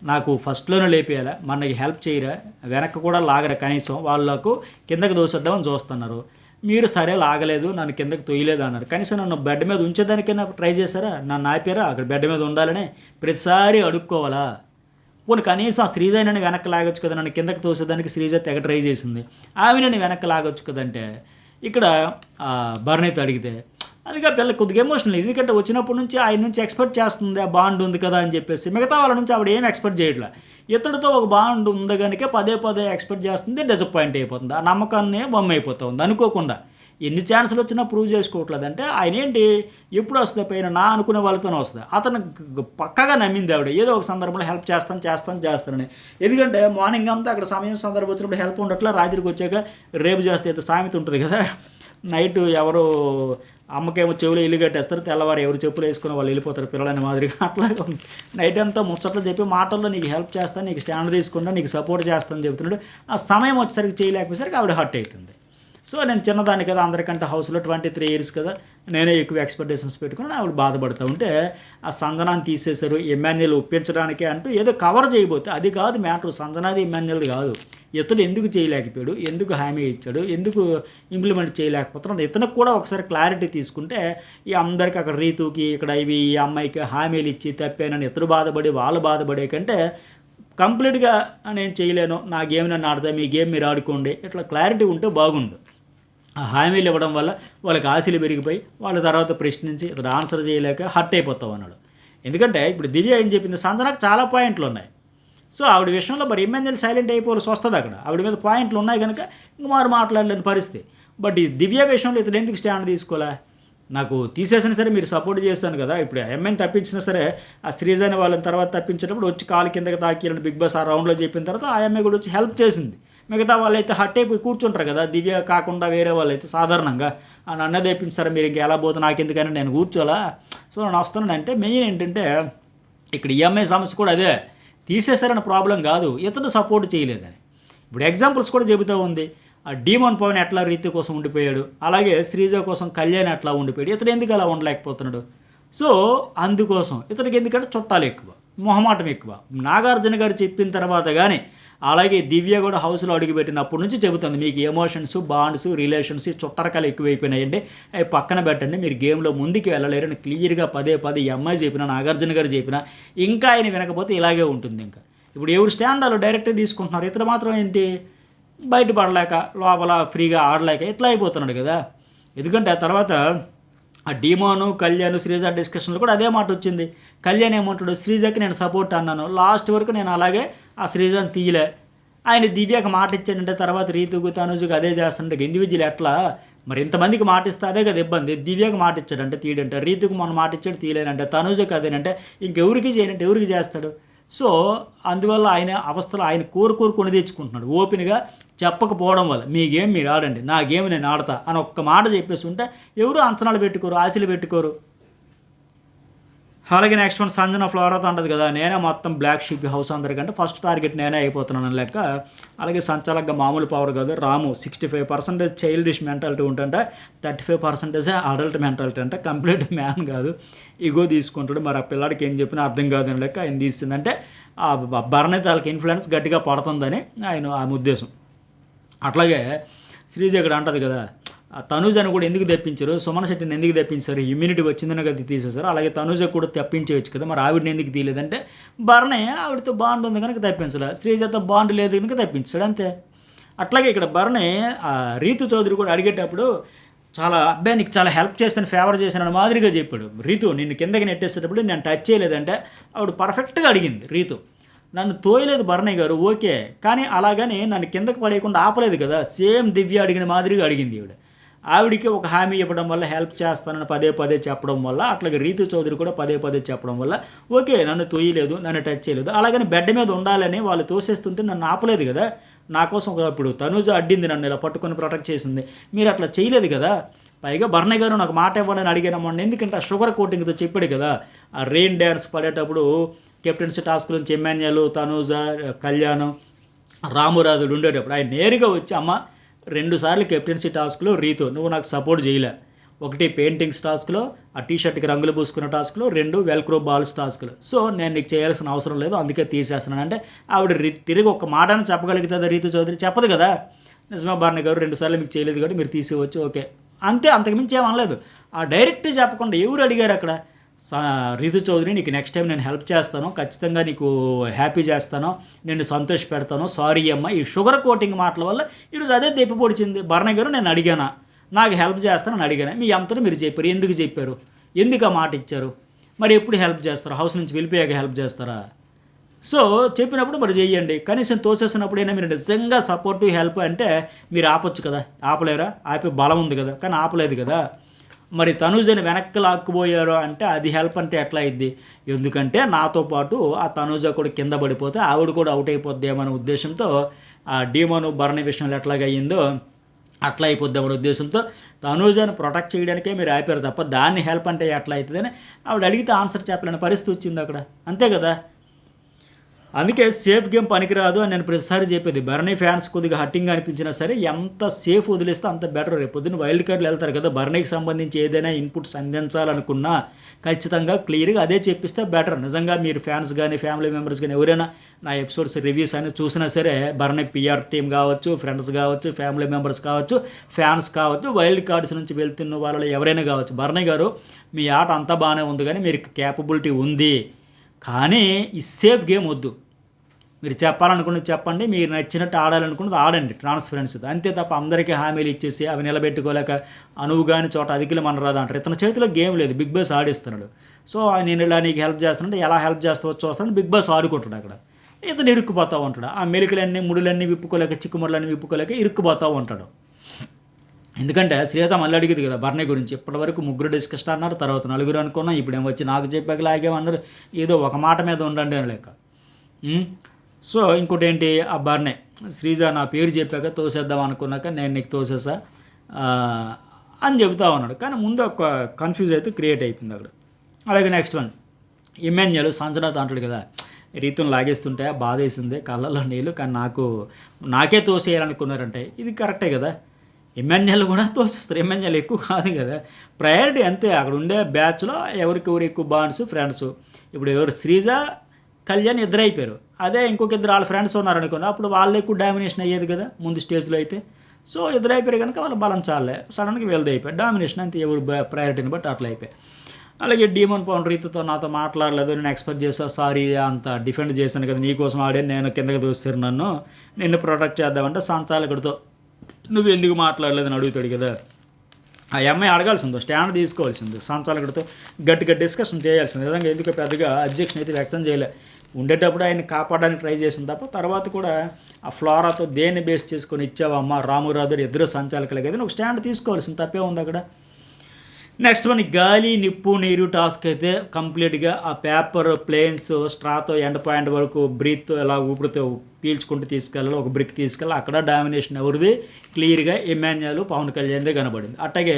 నాకు ఫస్ట్లోనే లేపేయాలా, మనకి హెల్ప్ చేయరా, వెనక్కి కూడా లాగరా, కనీసం వాళ్ళకు కిందకి దోసేద్దామని చూస్తున్నారు. మీరు సరే లాగలేదు నన్ను కిందకి తొయ్యలేదు అన్నారు, కనీసం నన్ను బెడ్ మీద ఉంచేదానికైనా ట్రై చేశారా, నన్ను ఆపారా, అక్కడ బెడ్ మీద ఉండాలని ప్రతిసారి అడుక్కోవాలా. పోనీ కనీసం ఆ శ్రీజని వెనక్కి లాగొచ్చు కదా, నన్ను కిందకి తోసేదానికి శ్రీజ తెగ ట్రై చేసింది, ఆమె నన్ను వెనక్కి లాగొచ్చు కదంటే ఇక్కడ భరణితో అడిగితే అదిగా పిల్ల కొద్దిగా ఎమోషనల్. ఎందుకంటే వచ్చినప్పటి నుంచి ఆయన నుంచి ఎక్స్పెక్ట్ చేస్తుంది ఆ బాండ్ ఉంది కదా అని చెప్పేసి, మిగతా వాళ్ళ నుంచి ఆవిడ ఏం ఎక్స్పెక్ట్ చేయట్లే. ఇతడితో ఒక బాండ్ ఉంది కనుక పదే ఎక్స్పెక్ట్ చేస్తుంది, డిసప్పాయింట్ అయిపోతుంది, ఆ నమ్మకాన్ని బొమ్మ అయిపోతుంది అనుకోకుండా. ఎన్ని ఛాన్సులు వచ్చినా ప్రూవ్ చేసుకోవట్లేదు అంటే ఆయన ఏంటి ఎప్పుడు వస్తుంది పైన నా అనుకునే వాళ్ళతోనే వస్తుంది. అతను పక్కగా నమ్మింది ఆవిడ ఏదో ఒక సందర్భంలో హెల్ప్ చేస్తానని. ఎందుకంటే మార్నింగ్ అంతా అక్కడ సందర్భం వచ్చినప్పుడు హెల్ప్ ఉండట్లా, రాత్రికి వచ్చాక రేపు చేస్తే సామెత ఉంటుంది కదా, నైట్ ఎవరు అమ్మకేమో చెవులు ఇల్లు కట్టేస్తారు, తెల్లవారు ఎవరు చెప్పులు వేసుకుని వాళ్ళు వెళ్ళిపోతారు పిల్లలని మాదిరిగా. అట్లాగే నైట్ అంతా ముచ్చట్లు చెప్పి మాటల్లో నీకు హెల్ప్ చేస్తాను, నీకు స్టాండ్ తీసుకుంటా, నీకు సపోర్ట్ చేస్తాను చెబుతున్నాడు. ఆ సమయం వచ్చేసరికి చేయలేకపోయేసరికి ఆవిడ హర్ట్ అవుతుంది. సో నేను చిన్నదాన్ని కదా, అందరికంటే హౌస్లో 23 years కదా, నేనే ఎక్కువ ఎక్స్పెక్టేషన్స్ పెట్టుకుని ఆవిడ బాధపడుతూ ఉంటే ఆ సంజనాన్ని తీసేశారు ఇమ్మాన్యుయల్ ఒప్పించడానికే అంటూ ఏదో కవర్ చేయబోతే అది కాదు మ్యాటర్, సంజనాది ఇమ్మాన్యుయల్ది కాదు. ఇతను ఎందుకు చేయలేకపోయాడు, ఎందుకు హామీ ఇచ్చాడు, ఎందుకు ఇంప్లిమెంట్ చేయలేకపోతున్నాడు, ఇతనికి కూడా ఒకసారి క్లారిటీ తీసుకుంటే ఈ అందరికీ అక్కడ రీతుకి ఇక్కడ ఇవి ఈ అమ్మాయికి హామీలు ఇచ్చి తప్పానని ఇతరు బాధపడి వాళ్ళు బాధపడే కంటే కంప్లీట్గా నేను చేయలేను, నా గేమ్ నన్ను ఆడతా, మీ గేమ్ మీరు ఆడుకోండి, ఇట్లా క్లారిటీ ఉంటే బాగుండు. ఆ హామీలు ఇవ్వడం వల్ల వాళ్ళకి ఆశలు పెరిగిపోయి వాళ్ళ తర్వాత ప్రశ్నించి ఇతను ఆన్సర్ చేయలేక హర్ట్ అయిపోతావు అన్నాడు. ఎందుకంటే ఇప్పుడు దివ్య ఏం చెప్పింది, సంజనకు చాలా పాయింట్లు ఉన్నాయి, సో ఆవిడ విషయంలో మరి ఎమ్మెల్యేలు సైలెంట్ అయిపోవాల్సి వస్తుంది అక్కడ. ఆవిడ మీద పాయింట్లు ఉన్నాయి కనుక ఇంక మారు మాట్లాడలేని పరిస్థితి. బట్ ఈ దివ్య విషయంలో ఇతను ఎందుకు స్టాండ్ తీసుకోలే? నాకు తీసేసినా సరే మీరు సపోర్ట్ చేశాను కదా, ఇప్పుడు ఎంఐని తప్పించినా సరే ఆ శ్రీజాని వాళ్ళని తర్వాత తప్పించేటప్పుడు వచ్చి కాలు కిందకి తాకియాలని బిగ్ బాస్ ఆ రౌండ్లో చెప్పిన తర్వాత ఆ ఎంఐ కూడా వచ్చి హెల్ప్ చేసింది. మిగతా వాళ్ళైతే హట్ అయిపోయి కూర్చుంటారు కదా, దివ్య కాకుండా వేరే వాళ్ళు అయితే సాధారణంగా నన్నే తెప్పించారు మీరు ఇంకా ఎలా పోతే నాకు ఎందుకని నేను కూర్చోలా. సో నేను వస్తానంటే మెయిన్ ఏంటంటే ఇక్కడ ఈఎంఐ సమస్య కూడా అదే, తీసేశారన్న ప్రాబ్లం కాదు, ఇతను సపోర్ట్ చేయలేదని. ఇప్పుడు ఎగ్జాంపుల్స్ కూడా చెబుతూ ఉంది. ఆ డీమోన్ పవన్ ఎట్లా రీతి కోసం ఉండిపోయాడు, అలాగే శ్రీజ కోసం కళ్యాణ్ ఎట్లా ఉండిపోయాడు, ఇతను ఎందుకు అలా ఉండలేకపోతున్నాడు? సో అందుకోసం ఇతనికి ఎందుకంటే చుట్టాలు ఎక్కువ, మొహమాటం ఎక్కువ. నాగార్జున గారు చెప్పిన తర్వాత కానీ, అలాగే దివ్య కూడా హౌస్లో అడుగుపెట్టినప్పటి నుంచి చెబుతుంది మీకు ఎమోషన్స్, బాండ్స్, రిలేషన్స్, చుట్టరకాలు ఎక్కువైపోయినాయండి, అవి పక్కన పెట్టండి, మీరు గేమ్లో ముందుకు వెళ్ళలేరని క్లియర్గా పదే పదే ఈ అమ్మాయి చెప్పినా, నాగార్జున గారు చెప్పినా ఇంకా ఆయన వినకపోతే ఇలాగే ఉంటుంది. ఇంకా ఇప్పుడు ఎవరు స్టాండ్ వాళ్ళు డైరెక్ట్గా తీసుకుంటున్నారు, ఇతను మాత్రం ఏంటి బయటపడలేక లోపల ఫ్రీగా ఆడలేక ఇట్లా అయిపోతున్నాడు కదా. ఎందుకంటే ఆ తర్వాత ఆ డీమోను కళ్యాణ్ శ్రీజ డిస్కషన్లో కూడా అదే మాట వచ్చింది. కళ్యాణ్ ఏమంటాడు, శ్రీజకి నేను సపోర్ట్ అన్నాను, లాస్ట్ వరకు నేను అలాగే ఆ శ్రీజని తీయలే, ఆయన దివ్యకు మాట ఇచ్చాడంటే తర్వాత రీతుకు తనుజుకు అదే చేస్తుంటే ఇండివిజువల్ ఎట్లా మరి ఇంతమందికి మాట ఇస్తే అదే కదా ఇబ్బంది. దివ్యకు మాట ఇచ్చాడంటే తీయడంటే, రీతుకు మొన్న మాట ఇచ్చాడు తీయలేనంటే, తనుజకు అదేనంటే ఇంకెవరికి చేయనంటే ఎవరికి చేస్తాడు? సో అందువల్ల ఆయన అవస్థలు ఆయన కోరు కొని తెచ్చుకుంటున్నాడు. ఓపెన్గా చెప్పకపోవడం వల్ల మీ గేమ్ మీరు ఆడండి, నా గేమ్ నేను ఆడతా అని ఒక్క మాట చెప్పేసి ఉంటే ఎవరు అంచనాలు పెట్టుకోరు, ఆశలు పెట్టుకోరు. అలాగే నెక్స్ట్ వన్ సంజన ఫ్లోరాతో అంటది కదా, నేనే మొత్తం బ్లాక్ షీప్ హౌస్ అందరికంటే ఫస్ట్ టార్గెట్ నేనే అయిపోతున్నాను లెక్క. అలాగే సంచాలకంగా మామూలు పవర్ కాదు రాము 65% చైల్డిష్ మెంటాలిటీ ఉంటుంటే 35% అడల్ట్ మెంటాలిటీ అంటే కంప్లీట్ మ్యాన్ కాదు, ఇగో తీసుకుంటాడు. మరి ఆ పిల్లాడికి ఏం చెప్పినా అర్థం కాదని లెక్క ఆయన తీస్తుందంటే ఆ భరణి తాలకి ఇన్ఫ్లుయెన్స్ గట్టిగా పడుతుందని ఆయన ఉద్దేశం. అట్లాగే శ్రీజ ఇక్కడ అంటది కదా, తనుజను కూడా ఎందుకు తెప్పించారు, సుమన్ శెట్టిని ఎందుకు తెప్పించారు, ఇమ్యూనిటీ వచ్చిందని కదా తీసేశారు, అలాగే తనుజ కూడా తెప్పించవచ్చు కదా, మరి ఆవిడని ఎందుకు తీయలేదంటే భరణే ఆవిడతో బాండ్ ఉంది కనుక తెప్పించలే, శ్రీజతో బాండ్ లేదు కనుక తెప్పించాడు అంతే. అట్లాగే ఇక్కడ భరణే రీతు చౌదరి కూడా అడిగేటప్పుడు చాలా అబ్బాయి నీకు చాలా హెల్ప్ చేస్తాను, ఫేవర్ చేశాను మాదిరిగా చెప్పాడు. రీతు నిన్ను కిందకి నెట్టేసేటప్పుడు నేను టచ్ చేయలేదంటే ఆవిడ పర్ఫెక్ట్గా అడిగింది. రీతు నన్ను తోయలేదు భరణయ్య గారు ఓకే, కానీ అలాగని నన్ను కిందకి పడేయకుండా ఆపలేదు కదా, సేమ్ దివ్య అడిగిన మాదిరిగా అడిగింది ఆవిడికి ఒక హామీ ఇవ్వడం వల్ల హెల్ప్ చేస్తానని పదే పదే చెప్పడం వల్ల, అట్లాగే రీతు చౌదరి కూడా పదే పదే చెప్పడం వల్ల ఓకే నన్ను తోయలేదు, నన్ను టచ్ చేయలేదు. అలాగని బెడ్ మీద ఉండాలని వాళ్ళు తోసేస్తుంటే నన్ను ఆపలేదు కదా, నా కోసం ఇప్పుడు తనుజ అడ్డింది, నన్ను ఇలా పట్టుకొని ప్రొటెక్ట్ చేసింది, మీరు అట్లా చేయలేదు కదా. పైగా భరణయ్య గారు నాకు మాట ఇవ్వడని అడిగానమ్మా, ఎందుకంటే ఆ షుగర్ కోటింగ్తో చెప్పాడు కదా, ఆ రెయిన్ డ్యాన్స్ పడేటప్పుడు కెప్టెన్సీ టాస్క్ నుంచి ఎమ్మెన్యేలు తనుజ కళ్యాణ్ రామురాజులు ఉండేటప్పుడు ఆయన నేరుగా వచ్చి అమ్మ 2 సార్లు కెప్టెన్సీ టాస్క్లో రీతు నువ్వు నాకు సపోర్ట్ చేయలే, 1 పెయింటింగ్స్ టాస్క్లో ఆ టీషర్ట్కి రంగులు పూసుకున్న టాస్క్లో, 2 వెల్క్రో బాల్స్ టాస్క్లో, సో నేను నీకు చేయాల్సిన అవసరం లేదు అందుకే తీసేస్తున్నాను అంటే ఆవిడ తిరిగి ఒక మాటను చెప్పగలుగుతుందా రీతు చౌదరి? చెప్పదు కదా. నిజమా భరణయ్య గారు 2 సార్లు మీకు చేయలేదు కాబట్టి మీరు తీసేవచ్చు ఓకే అంతే, అంతకుమించి ఏమనలేదు. ఆ డైరెక్ట్ చెప్పకుండా ఎవరు అడిగారు అక్కడ, రీతు చౌదరి నీకు నెక్స్ట్ టైం నేను హెల్ప్ చేస్తాను, ఖచ్చితంగా నీకు హ్యాపీ చేస్తాను, నిన్ను సంతోష పెడతాను, సారీ అమ్మ. ఈ షుగర్ కోటింగ్ మాటల వల్ల ఈరోజు అదే దెప్పి పొడిచింది. భరణయ్య గారు నేను అడిగానా, నాకు హెల్ప్ చేస్తానని అడిగాను, మీ అంతలో మీరు చెప్పారు, ఎందుకు చెప్పారు, ఎందుకు ఆ మాట ఇచ్చారు, మరి ఎప్పుడు హెల్ప్ చేస్తారు, హౌస్ నుంచి వెళ్ళిపోయాక హెల్ప్ చేస్తారా? సో చెప్పినప్పుడు మరి చెయ్యండి, కనీసం తోసేసినప్పుడైనా మీరు నిజంగా సపోర్టివ్ హెల్ప్ అంటే మీరు ఆపొచ్చు కదా, ఆపలేరా? ఆపే బలం ఉంది కదా, కానీ ఆపలేదు కదా. మరి తనుజని వెనక్కి లాక్కుపోయారు అంటే అది హెల్ప్ అంటే ఎట్లా అయింది? ఎందుకంటే నాతో పాటు ఆ తనుజ కూడా కింద పడిపోతే ఆవిడ కూడా అవుట్ అయిపోద్దేమనే ఉద్దేశంతో ఆ డీమోను భరణి విషయంలో ఎట్లాగ అయ్యిందో అట్లా అయిపోద్దామనే ఉద్దేశంతో తనుజని ప్రొటెక్ట్ చేయడానికే మీరు ఆపారు తప్ప దాన్ని హెల్ప్ అంటే ఎట్లా అవుతుందని ఆవిడ అడిగితే ఆన్సర్ చెప్పలేని పరిస్థితి వచ్చింది అక్కడ, అంతే కదా. అందుకే సేఫ్ గేమ్ పనికిరాదు అని నేను ప్రతిసారి చెప్పేది. భరణి ఫ్యాన్స్ కొద్దిగా హట్టింగ్గా అనిపించినా సరే ఎంత సేఫ్ వదిలేస్తే అంత బెటర్. రేపు పొద్దున్న వైల్డ్ కార్డులు వెళ్తారు కదా, భరణికి సంబంధించి ఏదైనా ఇన్పుట్స్ అందించాలనుకున్నా ఖచ్చితంగా క్లియర్గా అదే చెప్పిస్తే బెటర్. నిజంగా మీరు ఫ్యాన్స్ కానీ ఫ్యామిలీ మెంబర్స్ కానీ ఎవరైనా నా ఎపిసోడ్స్ రివ్యూస్ అని చూసినా సరే భరణి పిఆర్ టీం కావచ్చు, ఫ్రెండ్స్ కావచ్చు, ఫ్యామిలీ మెంబర్స్ కావచ్చు, ఫ్యాన్స్ కావచ్చు, వైల్డ్ కార్డ్స్ నుంచి వెళ్తున్న వాళ్ళు ఎవరైనా కావచ్చు, భరణి గారు మీ ఆట అంతా బాగానే ఉంది కానీ మీరు క్యాపబిలిటీ ఉంది, కానీ ఈ సేఫ్ గేమ్ వద్దు. మీరు చెప్పాలనుకున్నది చెప్పండి, మీరు నచ్చినట్టు ఆడాలనుకున్నది ఆడండి ట్రాన్స్పరెన్సీ, అంతే తప్ప అందరికీ హామీలు ఇచ్చేసి అవి నిలబెట్టుకోలేక అనువు కాని చోట అధికలు మనరాదు అంటారు. ఇతని చేతిలో గేమ్ లేదు, బిగ్ బాస్ ఆడిస్తున్నాడు. సో నేను ఇలా నీకు హెల్ప్ చేస్తానంటే ఎలా హెల్ప్ చేస్తావో చూస్తాను, బిగ్ బాస్ ఆడుకుంటాడు అక్కడ. ఇతను ఇరుక్కుపోతూ ఉంటాడు. ఆ మెలికలన్నీ ముడులన్నీ విప్పుకోలేక చిక్కుముడులన్నీ విప్పుకోలేక ఇరుక్కుపోతూ ఉంటాడు. ఎందుకంటే శ్రీజ మళ్ళీ అడిగింది కదా బర్నీ గురించి. ఇప్పటివరకు ముగ్గురు డిస్కషన్ అన్నారు, తర్వాత నలుగురు అనుకున్నాం, ఇప్పుడు ఏం వచ్చి నాకు చెప్పాక లాగేమన్నారు. ఏదో ఒక మాట మీద ఉండండి అని లేక. సో ఇంకోటి ఏంటి, ఆ బర్నే శ్రీజ నా పేరు చెప్పాక తోసేద్దాం అనుకున్నాక నేను నీకు తోసేసా అని చెబుతా ఉన్నాడు. కానీ ముందు ఒక కన్ఫ్యూజ్ అయితే క్రియేట్ అయిపోయింది అక్కడ. అలాగే నెక్స్ట్ వన్ ఇమాన్యుయల్ సంజనాథ్ అంటాడు కదా, రీతును లాగేస్తుంటే బాధ వేసింది, కళ్ళల్లో నీళ్ళు, కానీ నాకే తోసేయాలనుకున్నారంటే ఇది కరెక్టే కదా. ఇమాన్యుయల్ కూడా తోసేస్తారు, ఇమాన్యుయల్ ఎక్కువ కాదు కదా. ప్రయారిటీ అంతే, అక్కడ ఉండే బ్యాచ్లో ఎవరికి ఎక్కువ బాండ్స్ ఫ్రెండ్స్. ఇప్పుడు ఎవరు శ్రీజ కళ్యాణ్ ఇద్దరు అయిపోయారు, అదే ఇంకొక ఇద్దరు వాళ్ళ ఫ్రెండ్స్ ఉన్నారనుకోండి, అప్పుడు వాళ్ళు ఎక్కువ డామినేషన్ అయ్యేది కదా ముందు స్టేజ్లో అయితే. సో ఇద్దరు అయిపోయారు కనుక వాళ్ళ బలం చాలే, సడన్గా వీళ్ళది అయిపోయారు డామినేషన్ అంతే, ఎవరు ప్రయారిటీని బట్టి అట్లా అయిపోయాయి. అలాగే డీమన్ పవన్ రీతితో నాతో మాట్లాడలేదు, నేను ఎక్స్పెక్ట్ చేసా, సారీ అంత డిఫెండ్ చేశాను కదా, నీకోసం ఆడే నేను కిందకి దోస్తారు, నిన్ను ప్రొటెక్ట్ చేద్దామంటే సంచాలకుడితో నువ్వు ఎందుకు మాట్లాడలేదని అడుగుతాడు కదా. ఆ అమ్మాయి అడగాల్సిందో, స్టాండ్ తీసుకోవాల్సింది, సంచాలకుడితో గట్టిగా డిస్కషన్ చేయాల్సింది. విధంగా ఎందుకు పెద్దగా అబ్జెక్షన్ అయితే వ్యక్తం చేయలే. ఉండేటప్పుడు ఆయన కాపాడడానికి ట్రై చేసింది తప్ప తర్వాత కూడా ఆ ఫ్లోరాతో దేన్ని బేస్ చేసుకొని ఇచ్చావమ్మా రామురాధుడు ఇద్దరు సంచాలకులే కదా, నువ్వు స్టాండ్ తీసుకోవాల్సింది, తప్పే ఉంది అక్కడ. నెక్స్ట్ వన్ గాలి నిప్పు నీరు టాస్క్ అయితే కంప్లీట్గా ఆ పేపర్ ప్లేన్స్ స్ట్రాతో ఎండ్ పాయింట్ వరకు బ్రీత్తో ఎలా ఊపిరితో పీల్చుకుంటూ తీసుకెళ్ళాలి, ఒక బ్రిక్ తీసుకెళ్ళాలి. అక్కడ డామినేషన్ ఎవరిది, క్లియర్గా ఇమాన్యుయల్ పవన్ కళ్యాణ్దే కనబడింది. అట్లాగే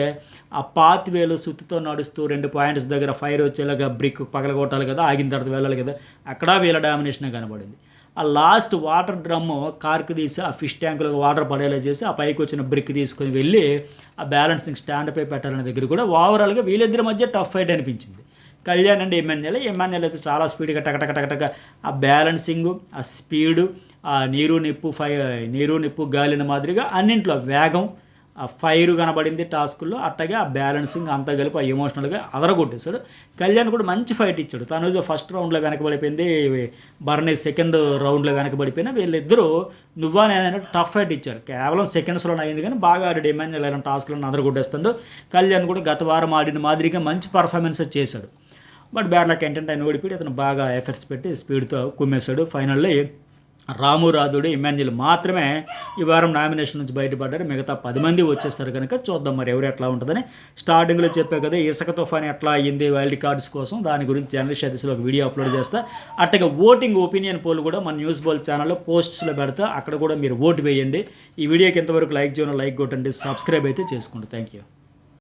ఆ పాత్ వేలు సుత్తితో నడుస్తూ 2 పాయింట్స్ దగ్గర ఫైర్ వచ్చేలాగా బ్రిక్ పగలగొట్టాలి కదా, ఆగిన తర్వాత వెళ్ళాలి కదా, అక్కడ వీళ్ళ డామినేషనే కనబడింది. ఆ లాస్ట్ వాటర్ డ్రమ్ము కార్కు తీసి ఆ ఫిష్ ట్యాంకులో వాటర్ పడేలా చేసి ఆ పైకి వచ్చిన బ్రిక్ తీసుకొని వెళ్ళి ఆ బ్యాలెన్సింగ్ స్టాండ్పై పెట్టాలనే దగ్గర కూడా ఓవరాల్గా వీళ్ళిద్దరి మధ్య టఫ్ ఫైట్ అనిపించింది. కళ్యాణ్ అండ్ ఇమాన్యుయల్ అయితే చాలా స్పీడ్గా టకటక ఆ బ్యాలెన్సింగ్, ఆ స్పీడు, ఆ నీరు నిప్పు గాలిన మాదిరిగా అన్నింట్లో వేగం, ఆ ఫైర్ కనబడింది టాస్కుల్లో. అట్టగే ఆ బ్యాలెన్సింగ్ అంతా కలిపి ఆ ఎమోషనల్గా అదరగొట్టేశాడు. కళ్యాణ్ కూడా మంచి ఫైట్ ఇచ్చాడు. తనుజ ఫస్ట్ రౌండ్లో వెనకబడిపోయింది, బర్నీ సెకండ్ రౌండ్లో వెనకబడిపోయినా వీళ్ళిద్దరూ నువ్వా నేను టఫ్ ఫైట్ ఇచ్చారు. కేవలం సెకండ్స్లోనే అయింది కానీ బాగా ఆడి ఇమాన్యుయల్ అయిన టాస్క్లో అదరగొట్టేస్తాడు. కళ్యాణ్ కూడా గత వారం ఆడిన మాదిరిగా మంచి పర్ఫార్మెన్స్ చేశాడు. బట్ బ్యాడ్ లక్ ఏంటంటే ఆయన ఓడిపోయి అతను బాగా ఎఫర్ట్స్ పెట్టి స్పీడ్తో కుమ్మేశాడు. ఫైనల్లీ రామురాధుడు ఇమాన్యుయల్ మాత్రమే ఈ వారం నామినేషన్ నుంచి బయటపడ్డారు. మిగతా 10 మంది వచ్చేస్తారు కనుక చూద్దాం మరి ఎవరు ఎట్లా ఉంటుందని. స్టార్టింగ్లో చెప్పే కదా ఇసుక తుఫాన్ ఎట్లా అయ్యింది వైల్డ్ కార్డ్స్ కోసం, దాని గురించి జర్నలిస్ట్ అదిశలో ఒక వీడియో అప్లోడ్ చేస్తా. అట్టగా ఓటింగ్ ఒపీనియన్ పోల్ కూడా మన న్యూస్ బాల్ ఛానల్లో పోస్ట్స్లో పెడతా, అక్కడ కూడా మీరు ఓటు వేయండి. ఈ వీడియోకి ఇంతవరకు లైక్ చేయడం, లైక్ కొట్టండి, సబ్స్క్రైబ్ అయితే చేసుకోండి. Thank you.